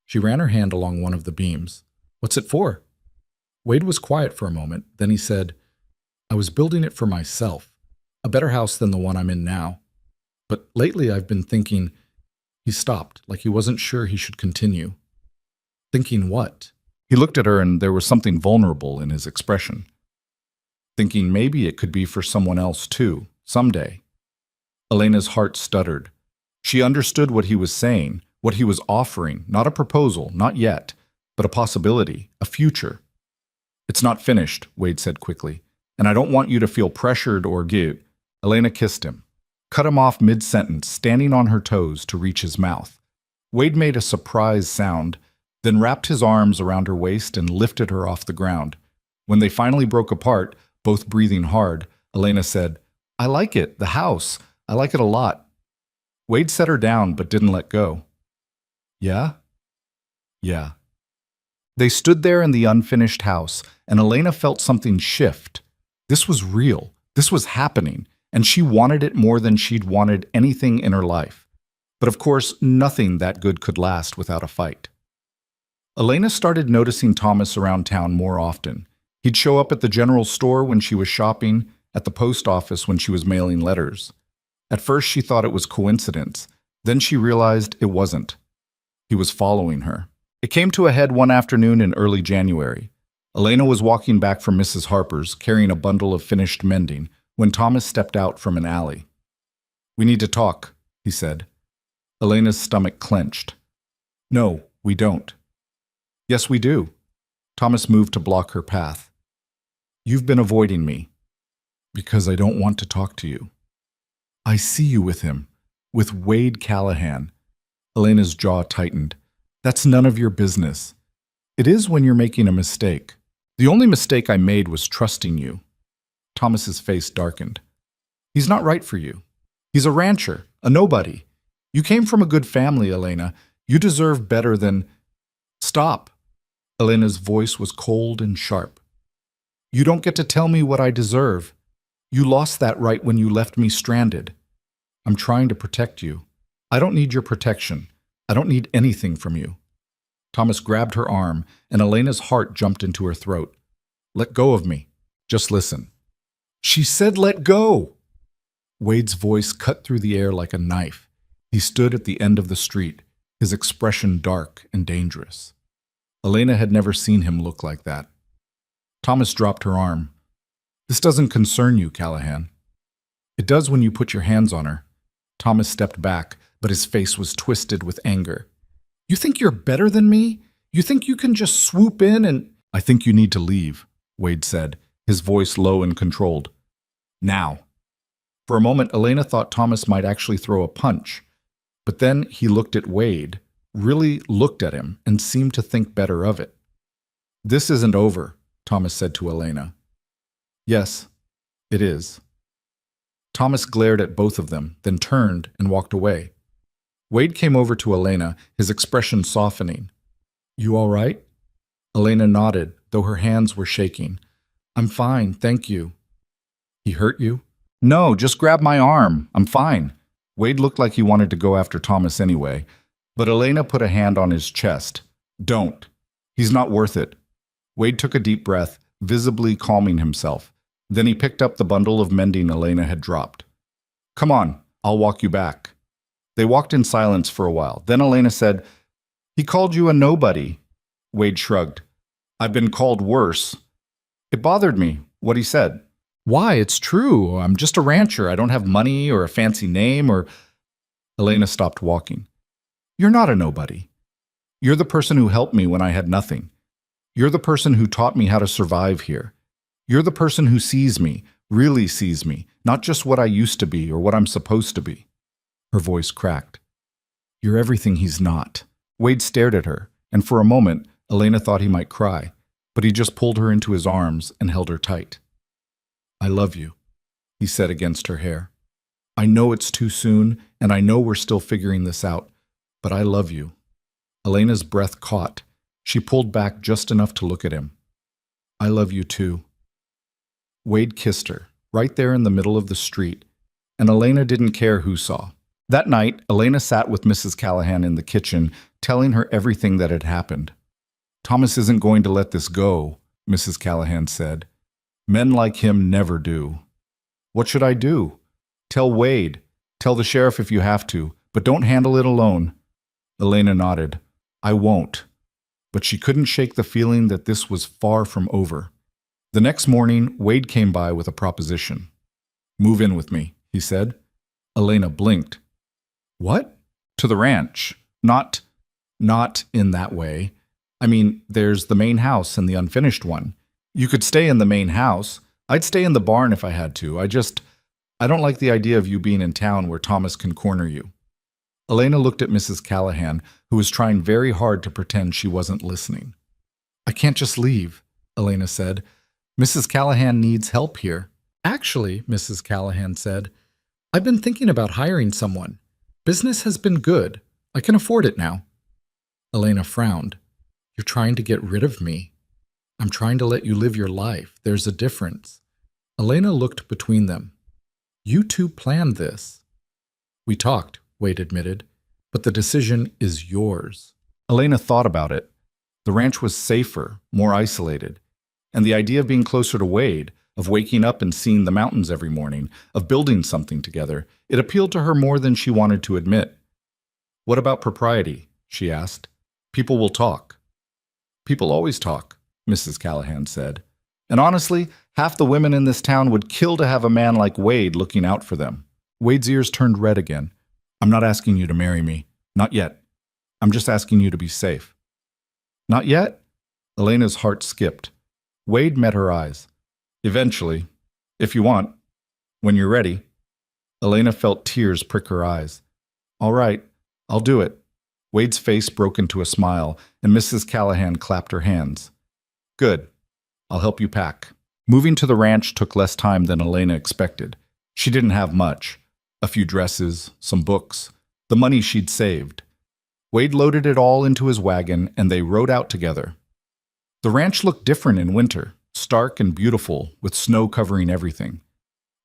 She ran her hand along one of the beams. "What's it for?" Wade was quiet for a moment. Then he said, "I was building it for myself. A better house than the one I'm in now. But lately I've been thinking..." He stopped, like he wasn't sure he should continue. "Thinking what?" He looked at her and there was something vulnerable in his expression. Thinking maybe it could be for someone else too, someday. Elena's heart stuttered. She understood what he was saying, what he was offering, not a proposal, not yet, but a possibility, a future. "It's not finished," Wade said quickly, "and I don't want you to feel pressured or give." Elena kissed him, cut him off mid-sentence, standing on her toes to reach his mouth. Wade made a surprised sound, then wrapped his arms around her waist and lifted her off the ground. When they finally broke apart, both breathing hard, Elena said, "I like it, the house. I like it a lot." Wade set her down but didn't let go. "Yeah?" "Yeah." They stood there in the unfinished house, and Elena felt something shift. This was real. This was happening, and she wanted it more than she'd wanted anything in her life. But of course, nothing that good could last without a fight. Elena started noticing Thomas around town more often. He'd show up at the general store when she was shopping, at the post office when she was mailing letters. At first she thought it was coincidence. Then she realized it wasn't. He was following her. It came to a head one afternoon in early January. Elena was walking back from Mrs. Harper's, carrying a bundle of finished mending, when Thomas stepped out from an alley. "We need to talk," he said. Elena's stomach clenched. "No, we don't." "Yes, we do." Thomas moved to block her path. "You've been avoiding me." "Because I don't want to talk to you." "I see you with him, with Wade Callahan." Elena's jaw tightened. "That's none of your business." "It is when you're making a mistake. The only mistake I made was trusting you." Thomas's face darkened. "He's not right for you. He's a rancher, a nobody. You came from a good family, Elena. You deserve better than..." "Stop." Elena's voice was cold and sharp. "You don't get to tell me what I deserve. You lost that right when you left me stranded. I'm trying to protect you. I don't need your protection. I don't need anything from you." Thomas grabbed her arm, and Elena's heart jumped into her throat. "Let go of me. Just listen." "She said let go!" Wade's voice cut through the air like a knife. He stood at the end of the street, his expression dark and dangerous. Elena had never seen him look like that. Thomas dropped her arm. "This doesn't concern you, Callahan." "It does when you put your hands on her." Thomas stepped back, but his face was twisted with anger. "You think you're better than me? You think you can just swoop in and..." "I think you need to leave," Wade said, his voice low and controlled. "Now." For a moment, Elena thought Thomas might actually throw a punch. But then he looked at Wade, really looked at him, and seemed to think better of it. "This isn't over," Thomas said to Elena. "Yes, it is." Thomas glared at both of them, then turned and walked away. Wade came over to Elena, his expression softening. "You all right?" Elena nodded, though her hands were shaking. "I'm fine, thank you." "He hurt you?" No, just grab my arm. I'm fine. Wade looked like he wanted to go after Thomas anyway, but Elena put a hand on his chest. Don't. He's not worth it. Wade took a deep breath, visibly calming himself. Then he picked up the bundle of mending Elena had dropped. Come on, I'll walk you back. They walked in silence for a while. Then Elena said, He called you a nobody. Wade shrugged. I've been called worse. It bothered me, what he said. Why? It's true. I'm just a rancher. I don't have money or a fancy name or... Elena stopped walking. You're not a nobody. You're the person who helped me when I had nothing. You're the person who taught me how to survive here. You're the person who sees me, really sees me, not just what I used to be or what I'm supposed to be. Her voice cracked. You're everything he's not. Wade stared at her, and for a moment, Elena thought he might cry, but he just pulled her into his arms and held her tight. I love you, he said against her hair. I know it's too soon, and I know we're still figuring this out, but I love you. Elena's breath caught. She pulled back just enough to look at him. I love you too. Wade kissed her, right there in the middle of the street, and Elena didn't care who saw. That night, Elena sat with Mrs. Callahan in the kitchen, telling her everything that had happened. Thomas isn't going to let this go, Mrs. Callahan said. Men like him never do. What should I do? Tell Wade. Tell the sheriff if you have to, but don't handle it alone. Elena nodded. I won't. But she couldn't shake the feeling that this was far from over. The next morning, Wade came by with a proposition. Move in with me, he said. Elena blinked. What? To the ranch. Not in that way. I mean, there's the main house and the unfinished one. You could stay in the main house. I'd stay in the barn if I had to. I don't like the idea of you being in town where Thomas can corner you. Elena looked at Mrs. Callahan, who was trying very hard to pretend she wasn't listening. I can't just leave, Elena said. Mrs. Callahan needs help here. Actually, Mrs. Callahan said, I've been thinking about hiring someone. Business has been good. I can afford it now. Elena frowned. You're trying to get rid of me. I'm trying to let you live your life. There's a difference. Elena looked between them. You two planned this. We talked, Wade admitted, but the decision is yours. Elena thought about it. The ranch was safer, more isolated. And the idea of being closer to Wade, of waking up and seeing the mountains every morning, of building something together, it appealed to her more than she wanted to admit. What about propriety? She asked. People will talk. People always talk, Mrs. Callahan said. And honestly, half the women in this town would kill to have a man like Wade looking out for them. Wade's ears turned red again. I'm not asking you to marry me. Not yet. I'm just asking you to be safe. Not yet? Elena's heart skipped. Wade met her eyes. Eventually, if you want, when you're ready. Elena felt tears prick her eyes. All right, I'll do it. Wade's face broke into a smile, and Mrs. Callahan clapped her hands. Good. I'll help you pack. Moving to the ranch took less time than Elena expected. She didn't have much. A few dresses, some books, the money she'd saved. Wade loaded it all into his wagon, and they rode out together. The ranch looked different in winter, stark and beautiful, with snow covering everything.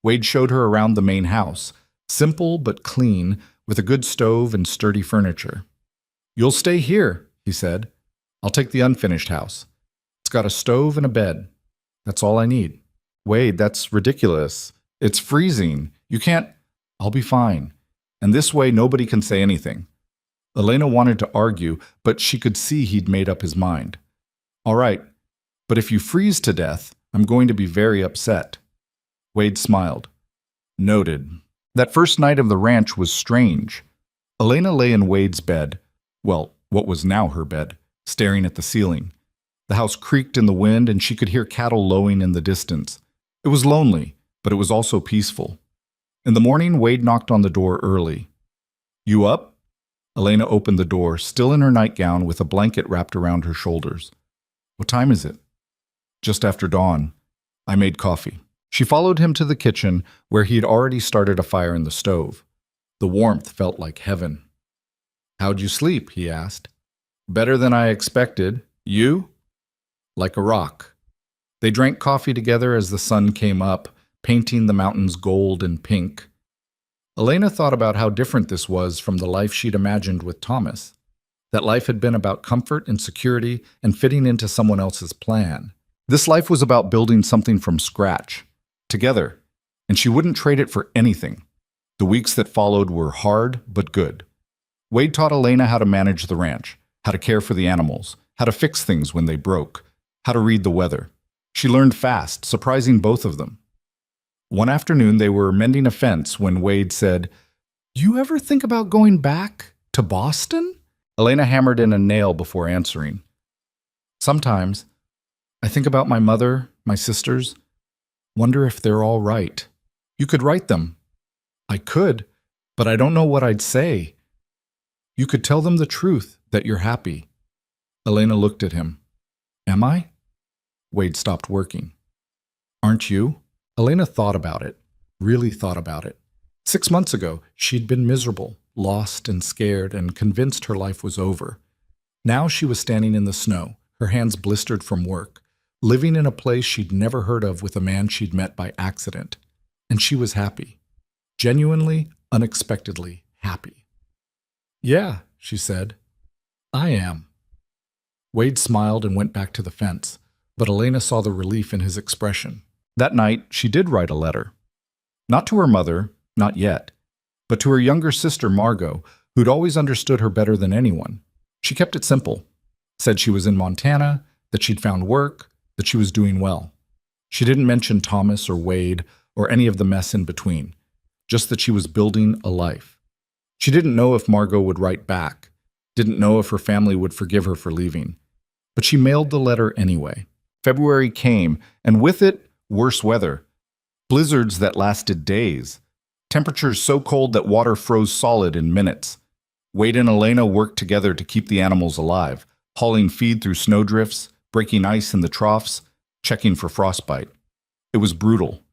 Wade showed her around the main house, simple but clean, with a good stove and sturdy furniture. You'll stay here, he said. I'll take the unfinished house. It's got a stove and a bed. That's all I need. Wade, that's ridiculous. It's freezing. You can't... I'll be fine. And this way nobody can say anything. Elena wanted to argue, but she could see he'd made up his mind. All right, but if you freeze to death, I'm going to be very upset. Wade smiled. Noted. That first night of the ranch was strange. Elena lay in Wade's bed, well, what was now her bed, staring at the ceiling. The house creaked in the wind, and she could hear cattle lowing in the distance. It was lonely, but it was also peaceful. In the morning, Wade knocked on the door early. You up? Elena opened the door, still in her nightgown with a blanket wrapped around her shoulders. What time is it? Just after dawn. I made coffee. She followed him to the kitchen, where he had already started a fire in the stove. The warmth felt like heaven. How'd you sleep? He asked. Better than I expected. You? Like a rock. They drank coffee together as the sun came up, painting the mountains gold and pink. Elena thought about how different this was from the life she'd imagined with Thomas. That life had been about comfort and security and fitting into someone else's plan. This life was about building something from scratch, together, and she wouldn't trade it for anything. The weeks that followed were hard but good. Wade taught Elena how to manage the ranch, how to care for the animals, how to fix things when they broke, how to read the weather. She learned fast, surprising both of them. One afternoon, they were mending a fence when Wade said, "You ever think about going back to Boston?" Elena hammered in a nail before answering. "Sometimes. I think about my mother, my sisters. Wonder if they're all right. You could write them." "I could, but I don't know what I'd say." "You could tell them the truth, that you're happy." Elena looked at him. "Am I?" Wade stopped working. "Aren't you?" Elena thought about it, really thought about it. 6 months ago, she'd been miserable, lost and scared, and convinced her life was over. Now she was standing in the snow, her hands blistered from work, living in a place she'd never heard of with a man she'd met by accident. And she was happy. Genuinely, unexpectedly happy. "Yeah," she said. "I am." Wade smiled and went back to the fence, but Elena saw the relief in his expression. That night, she did write a letter. Not to her mother, not yet, but to her younger sister Margot, who'd always understood her better than anyone. She kept it simple. Said she was in Montana, that she'd found work, that she was doing well. She didn't mention Thomas or Wade or any of the mess in between, just that she was building a life. She didn't know if Margot would write back, didn't know if her family would forgive her for leaving, but she mailed the letter anyway. February came, and with it, worse weather. Blizzards that lasted days. Temperatures so cold that water froze solid in minutes. Wade and Elena worked together to keep the animals alive, hauling feed through snowdrifts, breaking ice in the troughs, checking for frostbite. It was brutal,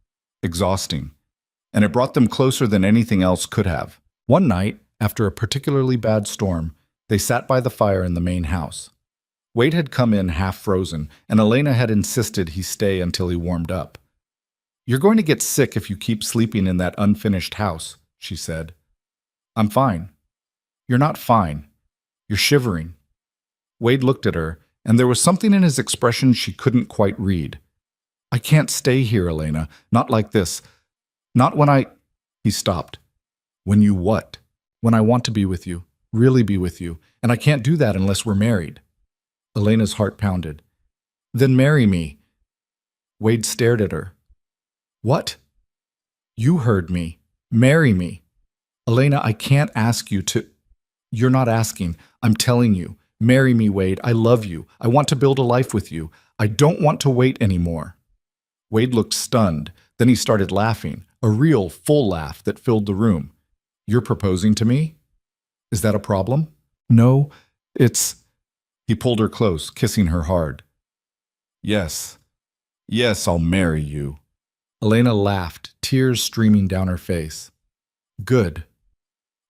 exhausting, and it brought them closer than anything else could have. One night, after a particularly bad storm, they sat by the fire in the main house. Wade had come in half frozen, and Elena had insisted he stay until he warmed up. "You're going to get sick if you keep sleeping in that unfinished house," she said. "I'm fine." "You're not fine. You're shivering." Wade looked at her, and there was something in his expression she couldn't quite read. "I can't stay here, Elena. Not like this. Not when I—" He stopped. "When you what?" "When I want to be with you, really be with you, and I can't do that unless we're married." Elena's heart pounded. "Then marry me." Wade stared at her. "What?" "You heard me. Marry me." "Elena, I can't ask you to—" "You're not asking. I'm telling you. Marry me, Wade. I love you. I want to build a life with you. I don't want to wait anymore." Wade looked stunned. Then he started laughing, a real, full laugh that filled the room. "You're proposing to me? Is that a problem?" "No, it's—" He pulled her close, kissing her hard. "Yes. Yes, I'll marry you." Elena laughed, tears streaming down her face. "Good."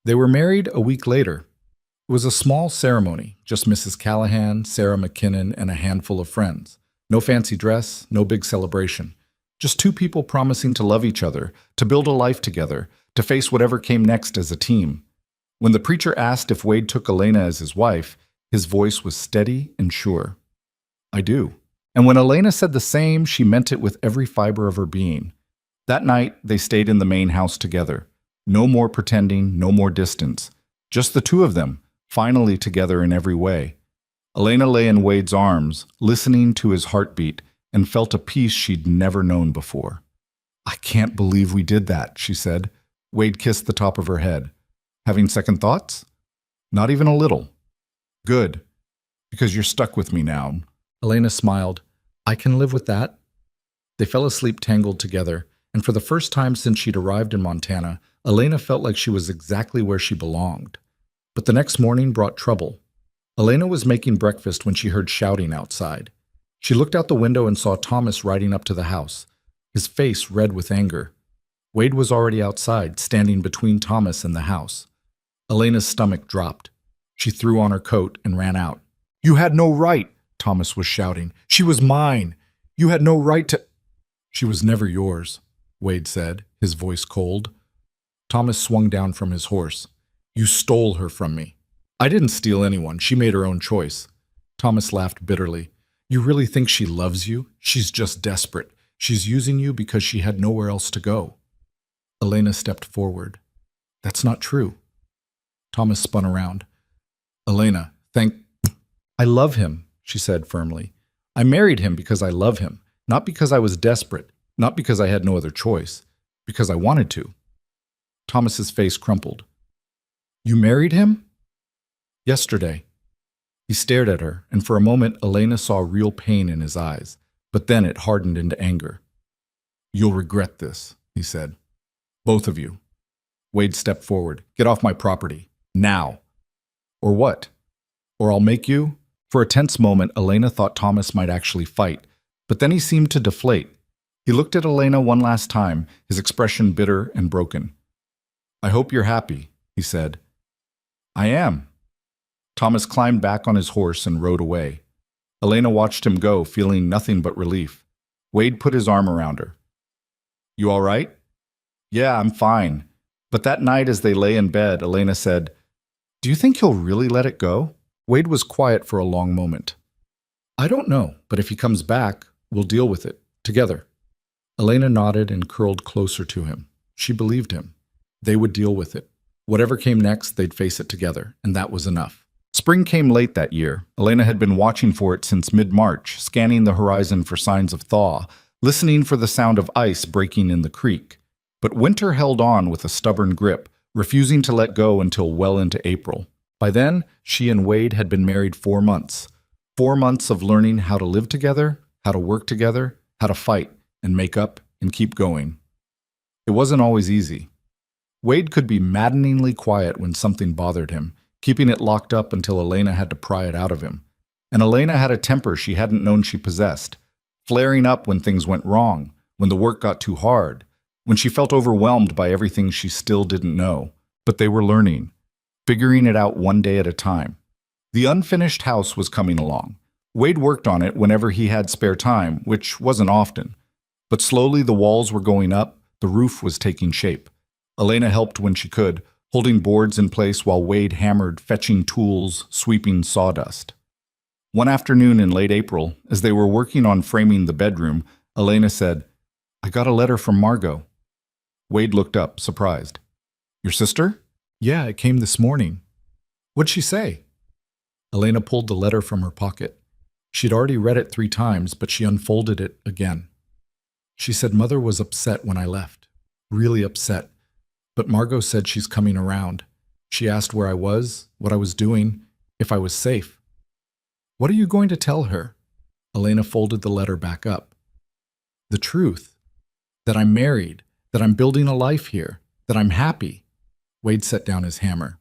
They were married a week later. It was a small ceremony, just Mrs. Callahan, Sarah McKinnon, and a handful of friends. No fancy dress, no big celebration. Just two people promising to love each other, to build a life together, to face whatever came next as a team. When the preacher asked if Wade took Elena as his wife, his voice was steady and sure. "I do." And when Elena said the same, she meant it with every fiber of her being. That night, they stayed in the main house together. No more pretending, no more distance. Just the two of them, finally together in every way. Elena lay in Wade's arms, listening to his heartbeat, and felt a peace she'd never known before. "I can't believe we did that," she said. Wade kissed the top of her head. "Having second thoughts?" "Not even a little." "Good, because you're stuck with me now." Elena smiled. "I can live with that." They fell asleep tangled together, and for the first time since she'd arrived in Montana, Elena felt like she was exactly where she belonged. But the next morning brought trouble. Elena was making breakfast when she heard shouting outside. She looked out the window and saw Thomas riding up to the house, his face red with anger. Wade was already outside, standing between Thomas and the house. Elena's stomach dropped. She threw on her coat and ran out. "You had no right," Thomas was shouting. "She was mine. You had no right to—" "She was never yours." Wade said, his voice cold. Thomas swung down from his horse. You stole her from me. I didn't steal anyone. She made her own choice. Thomas laughed bitterly. You really think she loves you? She's just desperate. She's using you because she had nowhere else to go. Elena stepped forward. That's not true. Thomas spun around. Elena, I love him, she said firmly. I married him because I love him, not because I was desperate, not because I had no other choice, because I wanted to. Thomas's face crumpled. You married him? Yesterday. He stared at her, and for a moment Elena saw real pain in his eyes, but then it hardened into anger. You'll regret this, he said. Both of you. Wade stepped forward. Get off my property. Now. Or what? Or I'll make you? For a tense moment, Elena thought Thomas might actually fight, but then he seemed to deflate. He looked at Elena one last time, his expression bitter and broken. I hope you're happy, he said. I am. Thomas climbed back on his horse and rode away. Elena watched him go, feeling nothing but relief. Wade put his arm around her. You all right? Yeah, I'm fine. But that night as they lay in bed, Elena said, Do you think he'll really let it go? Wade was quiet for a long moment. I don't know, but if he comes back, we'll deal with it, together. Elena nodded and curled closer to him. She believed him. They would deal with it. Whatever came next, they'd face it together, and that was enough. Spring came late that year. Elena had been watching for it since mid-March, scanning the horizon for signs of thaw, listening for the sound of ice breaking in the creek. But winter held on with a stubborn grip, refusing to let go until well into April. By then, she and Wade had been married 4 months. 4 months of learning how to live together, how to work together, how to fight and make up and keep going. It wasn't always easy. Wade could be maddeningly quiet when something bothered him, keeping it locked up until Elena had to pry it out of him. And Elena had a temper she hadn't known she possessed, flaring up when things went wrong, when the work got too hard, when she felt overwhelmed by everything she still didn't know. But they were learning, figuring it out one day at a time. The unfinished house was coming along. Wade worked on it whenever he had spare time, which wasn't often. But slowly the walls were going up, the roof was taking shape. Elena helped when she could, holding boards in place while Wade hammered, fetching tools, sweeping sawdust. One afternoon in late April, as they were working on framing the bedroom, Elena said, I got a letter from Margot. Wade looked up, surprised. Your sister? Yeah, it came this morning. What'd she say? Elena pulled the letter from her pocket. She'd already read it 3 times, but she unfolded it again. She said Mother was upset when I left. Really upset. But Margot said she's coming around. She asked where I was, what I was doing, if I was safe. What are you going to tell her? Elena folded the letter back up. The truth. That I'm married, that I'm building a life here, that I'm happy. Wade set down his hammer.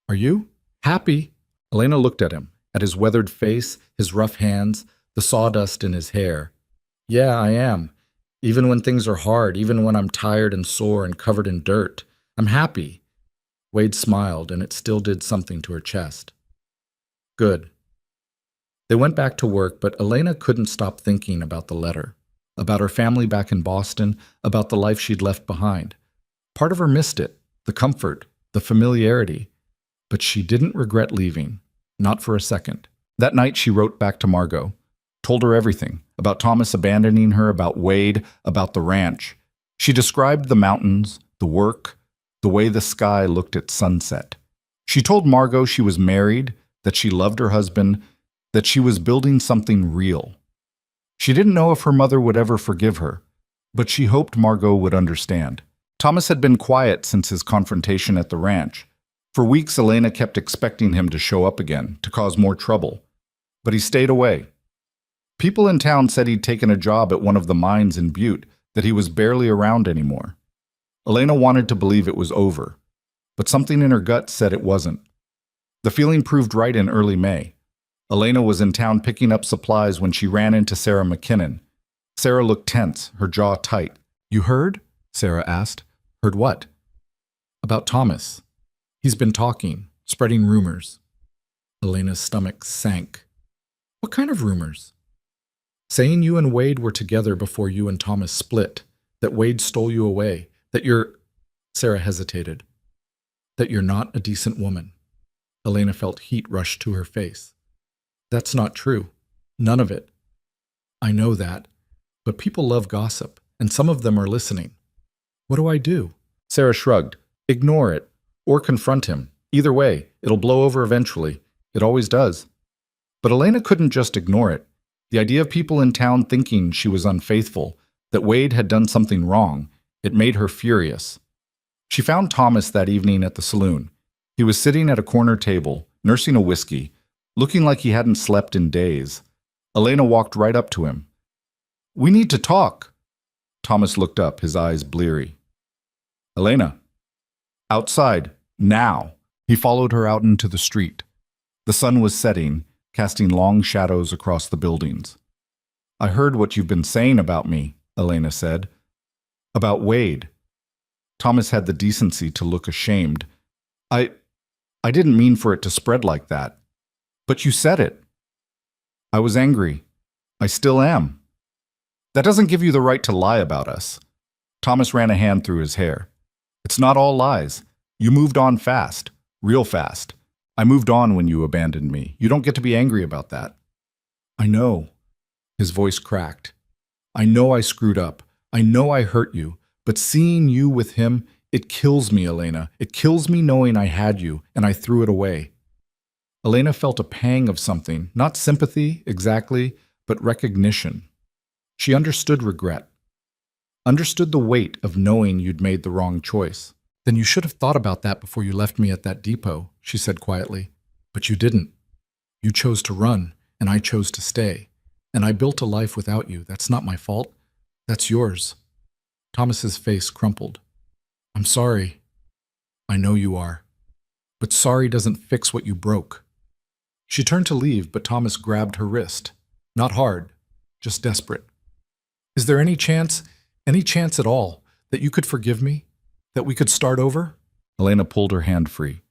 Are you? Happy? Elena looked at him, at his weathered face, his rough hands, the sawdust in his hair. Yeah, I am. Even when things are hard, even when I'm tired and sore and covered in dirt, I'm happy. Wade smiled, and it still did something to her chest. Good. They went back to work, but Elena couldn't stop thinking about the letter, about her family back in Boston, about the life she'd left behind. Part of her missed it, the comfort, the familiarity, but she didn't regret leaving, not for a second. That night she wrote back to Margot, told her everything, about Thomas abandoning her, about Wade, about the ranch. She described the mountains, the work, the way the sky looked at sunset. She told Margot she was married, that she loved her husband, that she was building something real. She didn't know if her mother would ever forgive her, but she hoped Margot would understand. Thomas had been quiet since his confrontation at the ranch. For weeks, Elena kept expecting him to show up again, to cause more trouble. But he stayed away. People in town said he'd taken a job at one of the mines in Butte, that he was barely around anymore. Elena wanted to believe it was over, but something in her gut said it wasn't. The feeling proved right in early May. Elena was in town picking up supplies when she ran into Sarah McKinnon. Sarah looked tense, her jaw tight. You heard? Sarah asked. Heard what? About Thomas. He's been talking, spreading rumors. Elena's stomach sank. What kind of rumors? Saying you and Wade were together before you and Thomas split, that Wade stole you away, that you're— Sarah hesitated. That you're not a decent woman. Elena felt heat rush to her face. That's not true. None of it. I know that. But people love gossip, and some of them are listening. What do I do? Sarah shrugged. Ignore it, or confront him. Either way, it'll blow over eventually. It always does. But Elena couldn't just ignore it. The idea of people in town thinking she was unfaithful, that Wade had done something wrong, it made her furious. She found Thomas that evening at the saloon. He was sitting at a corner table, nursing a whiskey, looking like he hadn't slept in days. Elena walked right up to him. We need to talk. Thomas looked up, his eyes bleary. Elena. Outside, now. He followed her out into the street. The sun was setting, casting long shadows across the buildings. I heard what you've been saying about me, Elena said. About Wade. Thomas had the decency to look ashamed. I didn't mean for it to spread like that. But you said it. I was angry. I still am. That doesn't give you the right to lie about us. Thomas ran a hand through his hair. It's not all lies. You moved on fast. Real fast. I moved on when you abandoned me. You don't get to be angry about that. I know. His voice cracked. I know I screwed up. I know I hurt you. But seeing you with him, it kills me, Elena. It kills me knowing I had you, and I threw it away. Elena felt a pang of something, not sympathy, exactly, but recognition. She understood regret. Understood the weight of knowing you'd made the wrong choice. Then you should have thought about that before you left me at that depot, she said quietly. But you didn't. You chose to run, and I chose to stay. And I built a life without you. That's not my fault. That's yours. Thomas's face crumpled. I'm sorry. I know you are. But sorry doesn't fix what you broke. She turned to leave, but Thomas grabbed her wrist. Not hard, just desperate. Is there any chance at all, that you could forgive me? That we could start over? Elena pulled her hand free.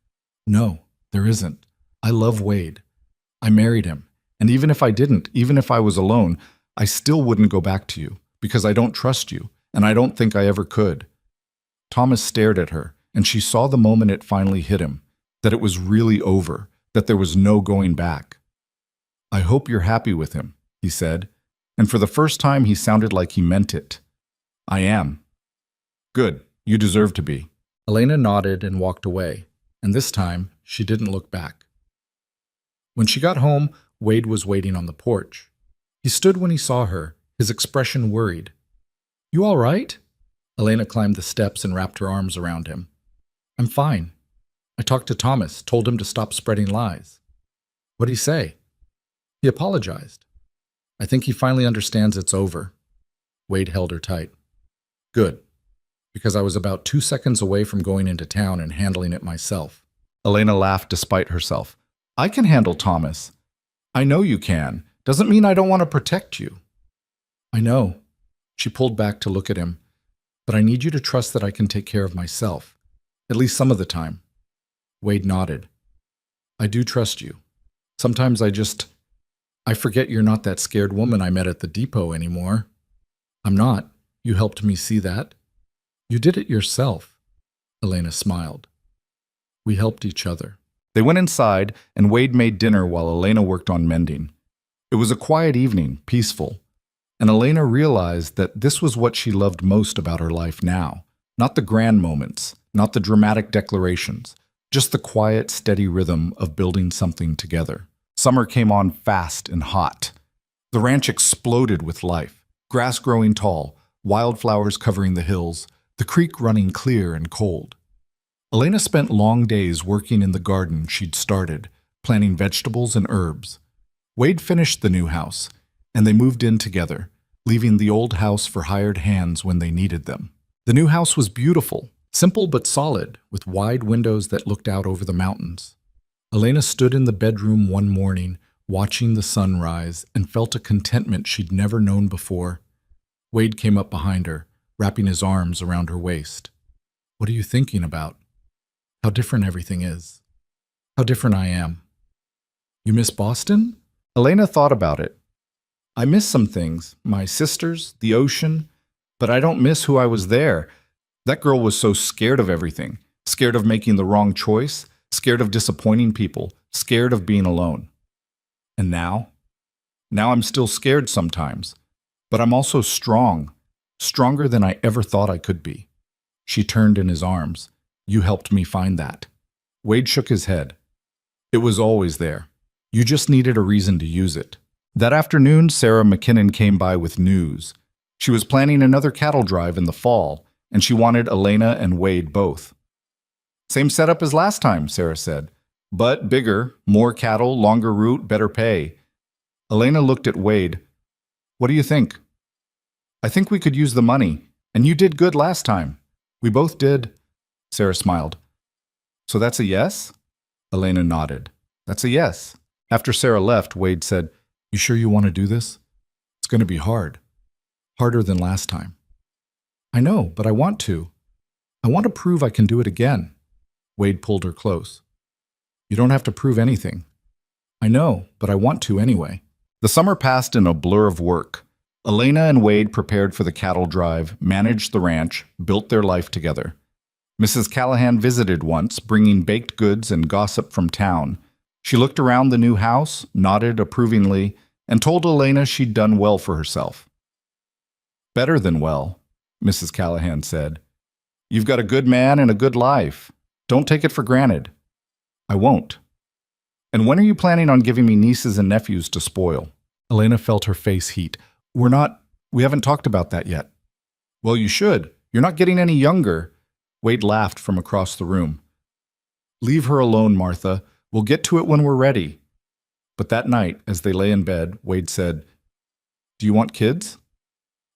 No, there isn't. I love Wade. I married him. And even if I didn't, even if I was alone, I still wouldn't go back to you, because I don't trust you, and I don't think I ever could. Thomas stared at her, and she saw the moment it finally hit him, that it was really over, that there was no going back. I hope you're happy with him, he said, and for the first time he sounded like he meant it. I am. Good, you deserve to be. Elena nodded and walked away, and this time she didn't look back. When she got home, Wade was waiting on the porch. He stood when he saw her, his expression worried. You all right? Elena climbed the steps and wrapped her arms around him. I'm fine. I talked to Thomas, told him to stop spreading lies. What'd he say? He apologized. I think he finally understands it's over. Wade held her tight. Good, because I was about 2 seconds away from going into town and handling it myself. Elena laughed despite herself. I can handle Thomas. I know you can. Doesn't mean I don't want to protect you. I know. She pulled back to look at him. But I need you to trust that I can take care of myself, at least some of the time. Wade nodded. I do trust you. Sometimes I forget you're not that scared woman I met at the depot anymore. I'm not. You helped me see that. You did it yourself. Elena smiled. We helped each other. They went inside, and Wade made dinner while Elena worked on mending. It was a quiet evening, peaceful, and Elena realized that this was what she loved most about her life now. Not the grand moments, not the dramatic declarations, just the quiet, steady rhythm of building something together. Summer came on fast and hot. The ranch exploded with life, grass growing tall, wildflowers covering the hills, the creek running clear and cold. Elena spent long days working in the garden she'd started, planting vegetables and herbs. Wade finished the new house, and they moved in together, leaving the old house for hired hands when they needed them. The new house was beautiful, simple but solid, with wide windows that looked out over the mountains. Elena stood in the bedroom one morning, watching the sun rise, and felt a contentment she'd never known before. Wade came up behind her, wrapping his arms around her waist. What are you thinking about? How different everything is. How different I am. You miss Boston? Elena thought about it. I miss some things, my sisters, the ocean, But I don't miss who I was there. That girl was so scared of everything, scared of making the wrong choice, scared of disappointing people, scared of being alone. And now? Now I'm still scared sometimes, but I'm also strong, stronger than I ever thought I could be. She turned in his arms. You helped me find that. Wade shook his head. It was always there. You just needed a reason to use it. That afternoon, Sarah McKinnon came by with news. She was planning another cattle drive in the fall, and she wanted Elena and Wade both. Same setup as last time, Sarah said, but bigger, more cattle, longer route, better pay. Elena looked at Wade. What do you think? I think we could use the money, and you did good last time. We both did. Sarah smiled. So that's a yes? Elena nodded. That's a yes. After Sarah left, Wade said, You sure you want to do this? It's going to be hard. Harder than last time. I know, but I want to. I want to prove I can do it again. Wade pulled her close. You don't have to prove anything. I know, but I want to anyway. The summer passed in a blur of work. Elena and Wade prepared for the cattle drive, managed the ranch, built their life together. Mrs. Callahan visited once, bringing baked goods and gossip from town. She looked around the new house, nodded approvingly, and told Elena she'd done well for herself. Better than well, Mrs. Callahan said. You've got a good man and a good life. Don't take it for granted. I won't. And when are you planning on giving me nieces and nephews to spoil? Elena felt her face heat. We haven't talked about that yet. Well, you should. You're not getting any younger. Wade laughed from across the room. Leave her alone, Martha. We'll get to it when we're ready. But that night, as they lay in bed, Wade said, Do you want kids?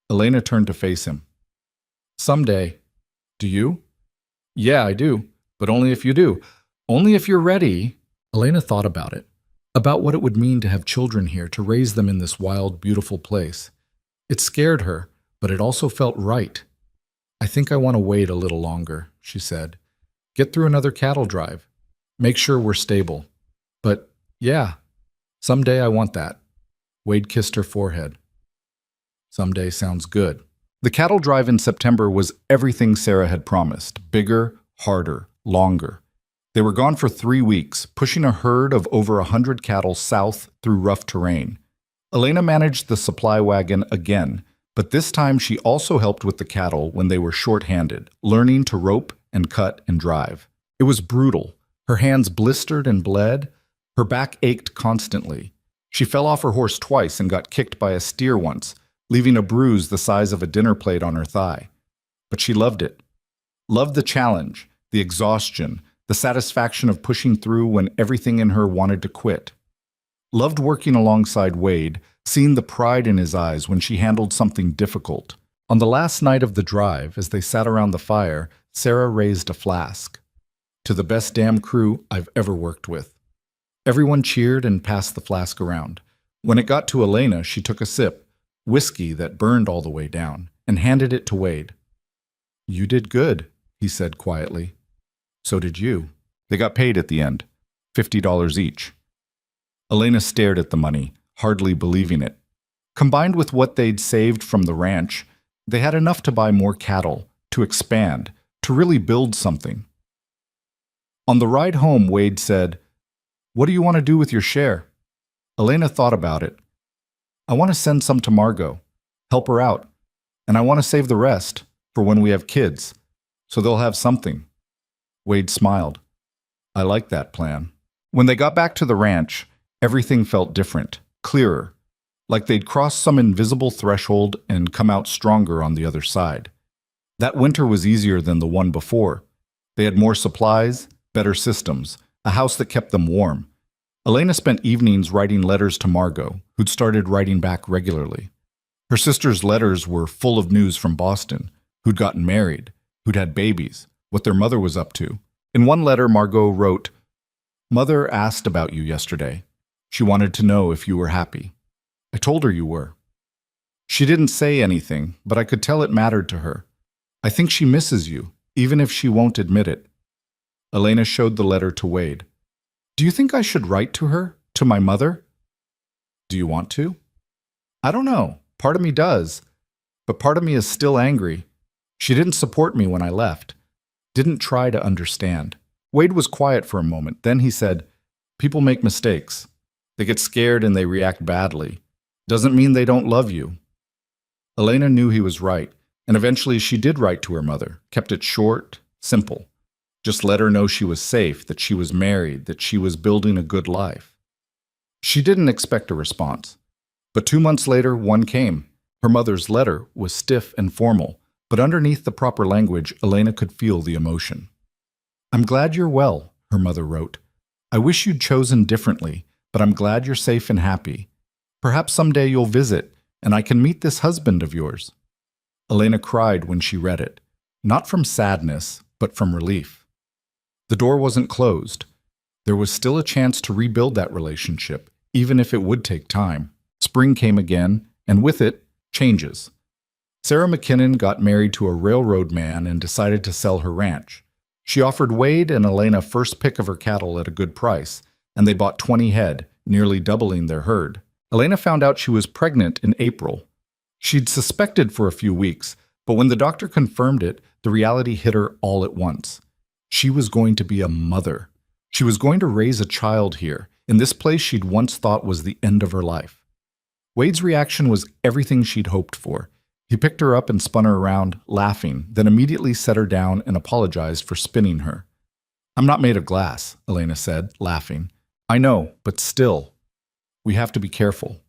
Elena turned to face him. Someday. Do you? Yeah, I do. But only if you do. Only if you're ready. Elena thought about it. About what it would mean to have children here, to raise them in this wild, beautiful place. It scared her, but it also felt right. I think I want to wait a little longer, she said. Get through another cattle drive. Make sure we're stable. But, yeah, someday I want that. Wade kissed her forehead. Someday sounds good. The cattle drive in September was everything Sarah had promised. Bigger, harder, longer. They were gone for 3 weeks, pushing a herd of over 100 cattle south through rough terrain. Elena managed the supply wagon again, but this time she also helped with the cattle when they were short-handed, learning to rope and cut and drive. It was brutal. Her hands blistered and bled. Her back ached constantly. She fell off her horse twice and got kicked by a steer once, leaving a bruise the size of a dinner plate on her thigh. But she loved it. Loved the challenge, the exhaustion, the satisfaction of pushing through when everything in her wanted to quit. Loved working alongside Wade, seeing the pride in his eyes when she handled something difficult. On the last night of the drive, as they sat around the fire, Sarah raised a flask. To the best damn crew I've ever worked with. Everyone cheered and passed the flask around. When it got to Elena, she took a sip, whiskey that burned all the way down, and handed it to Wade. You did good, he said quietly. So did you. They got paid at the end, $50 each. Elena stared at the money, hardly believing it. Combined with what they'd saved from the ranch, they had enough to buy more cattle, to expand, to really build something. On the ride home, Wade said, What do you want to do with your share? Elena thought about it. I want to send some to Margot, help her out, and I want to save the rest for when we have kids, so they'll have something. Wade smiled. I like that plan. When they got back to the ranch, everything felt different, clearer, like they'd crossed some invisible threshold and come out stronger on the other side. That winter was easier than the one before. They had more supplies, better systems, a house that kept them warm. Elena spent evenings writing letters to Margot, who'd started writing back regularly. Her sister's letters were full of news from Boston, who'd gotten married, who'd had babies, what their mother was up to. In one letter, Margot wrote, Mother asked about you yesterday. She wanted to know if you were happy. I told her you were. She didn't say anything, but I could tell it mattered to her. I think she misses you, even if she won't admit it. Elena showed the letter to Wade. Do you think I should write to her, to my mother? Do you want to? I don't know. Part of me does. But part of me is still angry. She didn't support me when I left. Didn't try to understand. Wade was quiet for a moment. Then he said, "People make mistakes. They get scared and they react badly. Doesn't mean they don't love you." Elena knew he was right, and eventually she did write to her mother, kept it short, simple. Just let her know she was safe, that she was married, that she was building a good life. She didn't expect a response. But 2 months later, one came. Her mother's letter was stiff and formal, but underneath the proper language, Elena could feel the emotion. "I'm glad you're well," her mother wrote. "I wish you'd chosen differently, but I'm glad you're safe and happy. Perhaps someday you'll visit, and I can meet this husband of yours." Elena cried when she read it, not from sadness, but from relief. The door wasn't closed. There was still a chance to rebuild that relationship, even if it would take time. Spring came again, and with it, changes. Sarah McKinnon got married to a railroad man and decided to sell her ranch. She offered Wade and Elena first pick of her cattle at a good price, and they bought 20 head, nearly doubling their herd. Elena found out she was pregnant in April. She'd suspected for a few weeks, but when the doctor confirmed it, the reality hit her all at once. She was going to be a mother. She was going to raise a child here, in this place she'd once thought was the end of her life. Wade's reaction was everything she'd hoped for. He picked her up and spun her around, laughing, then immediately set her down and apologized for spinning her. "I'm not made of glass," Elena said, laughing. "I know, but still. We have to be careful.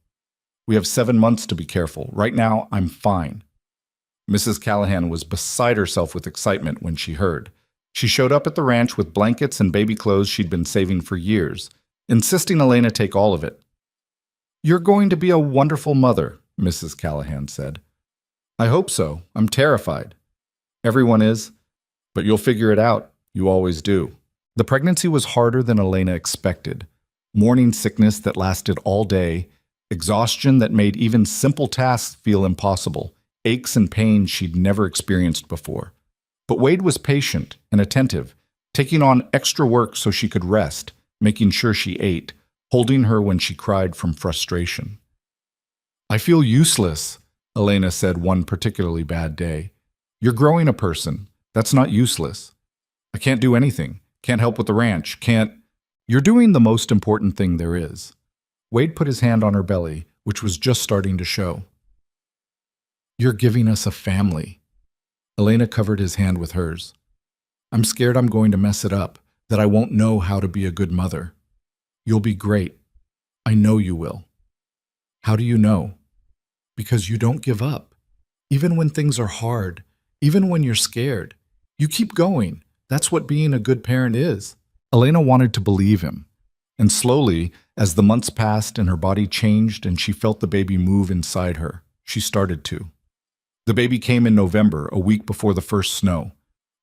We have 7 months to be careful. Right now, I'm fine." Mrs. Callahan was beside herself with excitement when she heard. She showed up at the ranch with blankets and baby clothes she'd been saving for years, insisting Elena take all of it. "You're going to be a wonderful mother," Mrs. Callahan said. "I hope so. I'm terrified." "Everyone is. But you'll figure it out. You always do." The pregnancy was harder than Elena expected. Morning sickness that lasted all day, exhaustion that made even simple tasks feel impossible, aches and pains she'd never experienced before. But Wade was patient and attentive, taking on extra work so she could rest, making sure she ate, holding her when she cried from frustration. "I feel useless," Elena said one particularly bad day. "You're growing a person. That's not useless. I can't do anything. Can't help with the ranch. Can't—" "You're doing the most important thing there is." Wade put his hand on her belly, which was just starting to show. "You're giving us a family." Elena covered his hand with hers. "I'm scared I'm going to mess it up, that I won't know how to be a good mother." "You'll be great. I know you will." "How do you know?" "Because you don't give up. Even when things are hard, even when you're scared, you keep going. That's what being a good parent is." Elena wanted to believe him. And slowly, as the months passed and her body changed and she felt the baby move inside her, she started to. The baby came in November, a week before the first snow.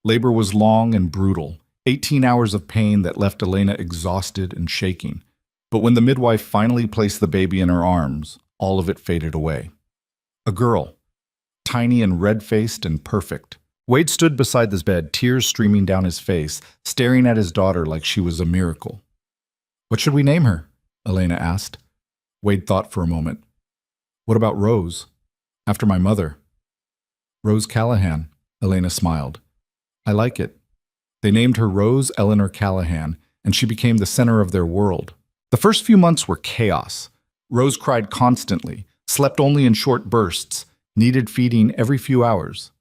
Labor was long and brutal, 18 hours of pain that left Elena exhausted and shaking. But when the midwife finally placed the baby in her arms, all of it faded away. A girl, tiny and red-faced and perfect. Wade stood beside this bed, tears streaming down his face, staring at his daughter like she was a miracle. "What should we name her?" Elena asked. Wade thought for a moment. "What about Rose? After my mother." "Rose Callahan," Elena smiled. "I like it." They named her Rose Eleanor Callahan, and she became the center of their world. The first few months were chaos. Rose cried constantly, slept only in short bursts, needed feeding every few hours.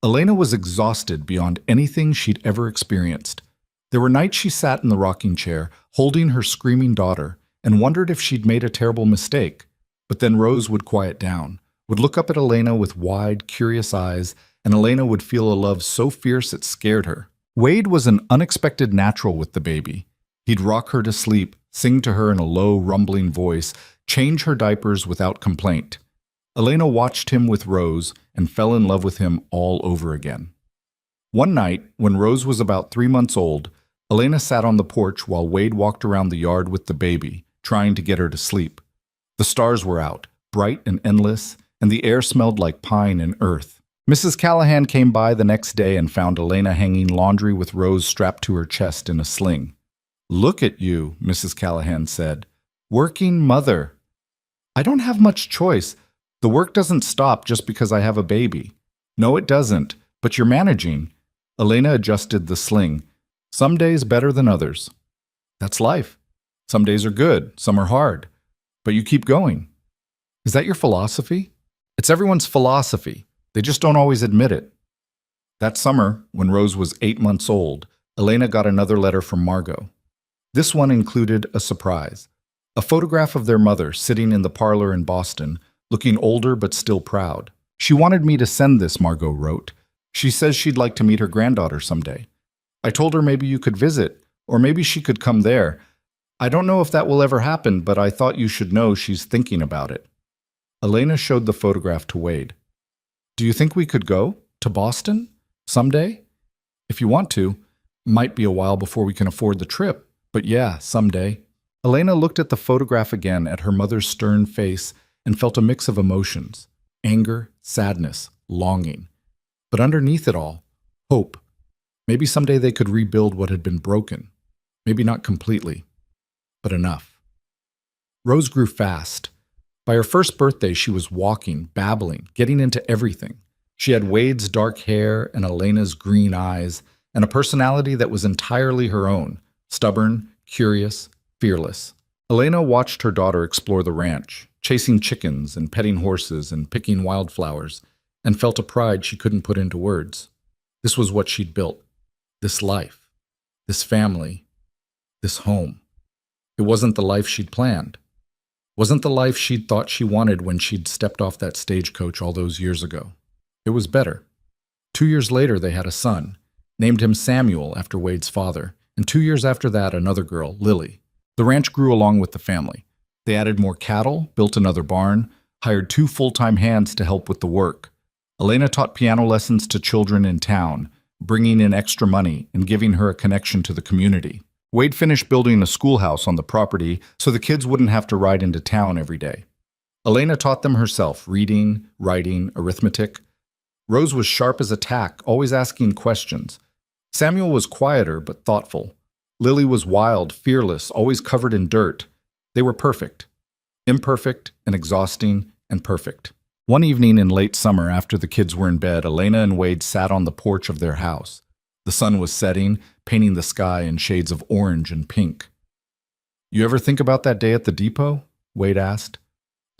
Elena was exhausted beyond anything she'd ever experienced. There were nights she sat in the rocking chair, holding her screaming daughter, and wondered if she'd made a terrible mistake. But then Rose would quiet down, would look up at Elena with wide, curious eyes, and Elena would feel a love so fierce it scared her. Wade was an unexpected natural with the baby. He'd rock her to sleep, sing to her in a low, rumbling voice, change her diapers without complaint. Elena watched him with Rose and fell in love with him all over again. One night, when Rose was about 3 months old, Elena sat on the porch while Wade walked around the yard with the baby, trying to get her to sleep. The stars were out, bright and endless, and the air smelled like pine and earth. Mrs. Callahan came by the next day and found Elena hanging laundry with Rose strapped to her chest in a sling. "Look at you," Mrs. Callahan said. "Working mother." "I don't have much choice, The work doesn't stop just because I have a baby. No, it doesn't, but you're managing. Elena adjusted the sling. Some days better than others. That's life. Some days are good, some are hard. But you keep going. Is that your philosophy? It's everyone's philosophy. They just don't always admit it. That summer, when Rose was 8 months old, Elena got another letter from Margot. This one included a surprise. A photograph of their mother sitting in the parlor in Boston, looking older but still proud. She wanted me to send this, Margot wrote. She says she'd like to meet her granddaughter someday. I told her maybe you could visit, or maybe she could come there. I don't know if that will ever happen, but I thought you should know she's thinking about it. Elena showed the photograph to Wade. Do you think we could go? To Boston? Someday? If you want to. Might be a while before we can afford the trip, but yeah, someday. Elena looked at the photograph again, at her mother's stern face, and felt a mix of emotions. Anger, sadness, longing. But underneath it all, hope. Maybe someday they could rebuild what had been broken. Maybe not completely, but enough. Rose grew fast. By her first birthday, she was walking, babbling, getting into everything. She had Wade's dark hair and Elena's green eyes, and a personality that was entirely her own, stubborn, curious, fearless. Elena watched her daughter explore the ranch, chasing chickens and petting horses and picking wildflowers, and felt a pride she couldn't put into words. This was what she'd built. This life. This family. This home. It wasn't the life she'd planned. Wasn't the life she'd thought she wanted when she'd stepped off that stagecoach all those years ago. It was better. 2 years later, they had a son, named him Samuel after Wade's father, and 2 years after that, another girl, Lily. The ranch grew along with the family. They added more cattle, built another barn, hired 2 full-time hands to help with the work. Elena taught piano lessons to children in town, bringing in extra money and giving her a connection to the community. Wade finished building a schoolhouse on the property so the kids wouldn't have to ride into town every day. Elena taught them herself, reading, writing, arithmetic. Rose was sharp as a tack, always asking questions. Samuel was quieter but thoughtful. Lily was wild, fearless, always covered in dirt. They were perfect. Imperfect and exhausting and perfect. One evening in late summer, after the kids were in bed, Elena and Wade sat on the porch of their house. The sun was setting, painting the sky in shades of orange and pink. You ever think about that day at the depot? Wade asked.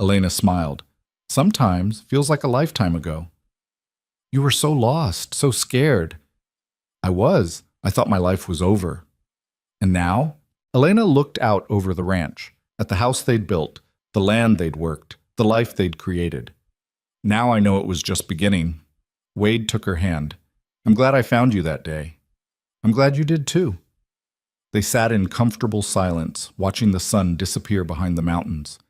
Elena smiled. Sometimes, feels like a lifetime ago. You were so lost, so scared. I was. I thought my life was over. And now? Elena looked out over the ranch, at the house they'd built, the land they'd worked, the life they'd created. Now I know it was just beginning. Wade took her hand. I'm glad I found you that day. I'm glad you did too. They sat in comfortable silence, watching the sun disappear behind the mountains.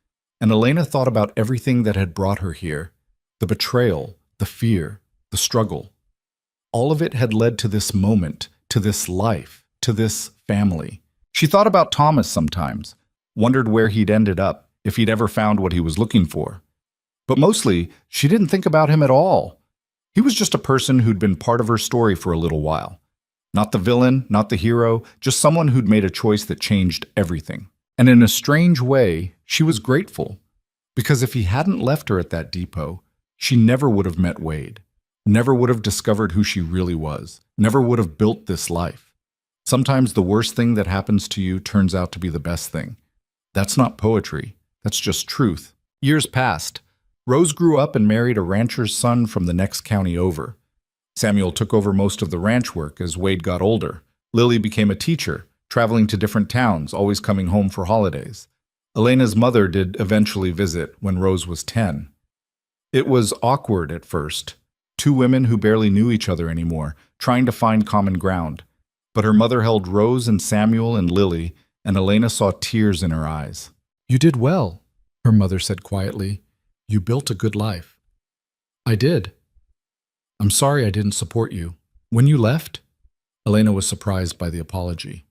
And Elena thought about everything that had brought her here. The betrayal, the fear, the struggle. All of it had led to this moment, to this life, to this family. She thought about Thomas sometimes, wondered where he'd ended up, if he'd ever found what he was looking for. But mostly, she didn't think about him at all. He was just a person who'd been part of her story for a little while. Not the villain, not the hero, just someone who'd made a choice that changed everything. And in a strange way, she was grateful. Because if he hadn't left her at that depot, she never would have met Wade. Never would have discovered who she really was. Never would have built this life. Sometimes the worst thing that happens to you turns out to be the best thing. That's not poetry. That's just truth. Years passed. Rose grew up and married a rancher's son from the next county over. Samuel took over most of the ranch work as Wade got older. Lily became a teacher, traveling to different towns, always coming home for holidays. Elena's mother did eventually visit when Rose was 10. It was awkward at first. 2 women who barely knew each other anymore, trying to find common ground. But her mother held Rose and Samuel and Lily, and Elena saw tears in her eyes. You did well, her mother said quietly. You built a good life. I did. I'm sorry I didn't support you. When you left? Elena was surprised by the apology.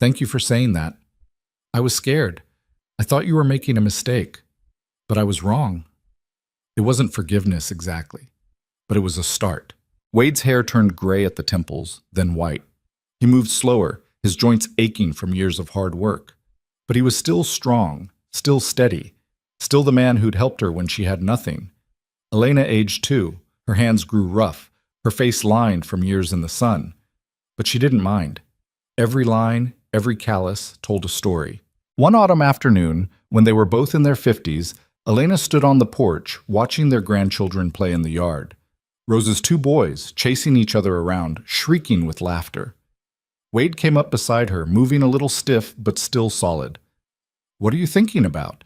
Thank you for saying that. I was scared. I thought you were making a mistake. But I was wrong. It wasn't forgiveness exactly, but it was a start. Wade's hair turned gray at the temples, then white. He moved slower, his joints aching from years of hard work. But he was still strong, still steady. Still the man who'd helped her when she had nothing. Elena aged too. Her hands grew rough, her face lined from years in the sun. But she didn't mind. Every line, every callus told a story. One autumn afternoon, when they were both in their 50s, Elena stood on the porch, watching their grandchildren play in the yard. Rose's 2 boys, chasing each other around, shrieking with laughter. Wade came up beside her, moving a little stiff but still solid. "What are you thinking about?"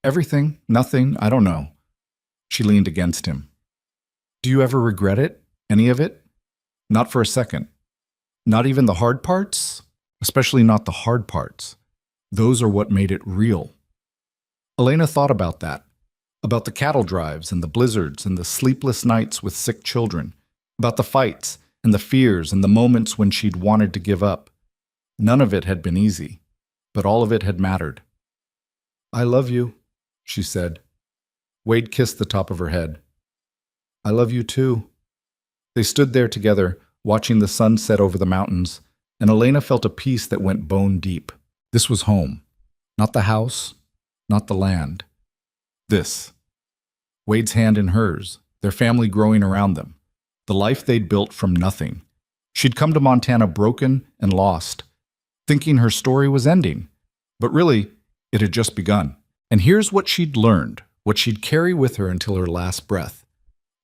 "Everything, nothing, I don't know." She leaned against him. "Do you ever regret it? Any of it?" "Not for a second." "Not even the hard parts?" "Especially not the hard parts. Those are what made it real." Elena thought about that. About the cattle drives and the blizzards and the sleepless nights with sick children. About the fights and the fears and the moments when she'd wanted to give up. None of it had been easy, but all of it had mattered. "I love you," she said. Wade kissed the top of her head. "I love you too." They stood there together, watching the sun set over the mountains, and Elena felt a peace that went bone deep. This was home. Not the house, not the land. This. Wade's hand in hers, their family growing around them. The life they'd built from nothing. She'd come to Montana broken and lost, thinking her story was ending. But really, it had just begun. And here's what she'd learned, what she'd carry with her until her last breath.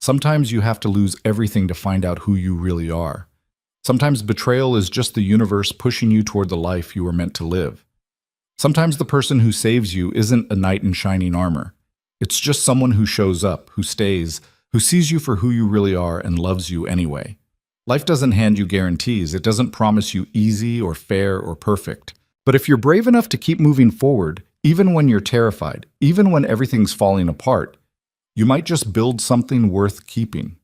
Sometimes you have to lose everything to find out who you really are. Sometimes betrayal is just the universe pushing you toward the life you were meant to live. Sometimes the person who saves you isn't a knight in shining armor. It's just someone who shows up, who stays, who sees you for who you really are and loves you anyway. Life doesn't hand you guarantees. It doesn't promise you easy or fair or perfect. But if you're brave enough to keep moving forward, even when you're terrified, even when everything's falling apart, you might just build something worth keeping.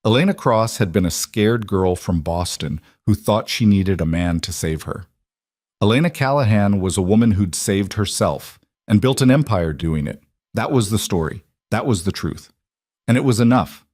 Elena Cross had been a scared girl from Boston who thought she needed a man to save her. Elena Callahan was a woman who'd saved herself and built an empire doing it. That was the story. That was the truth. And it was enough.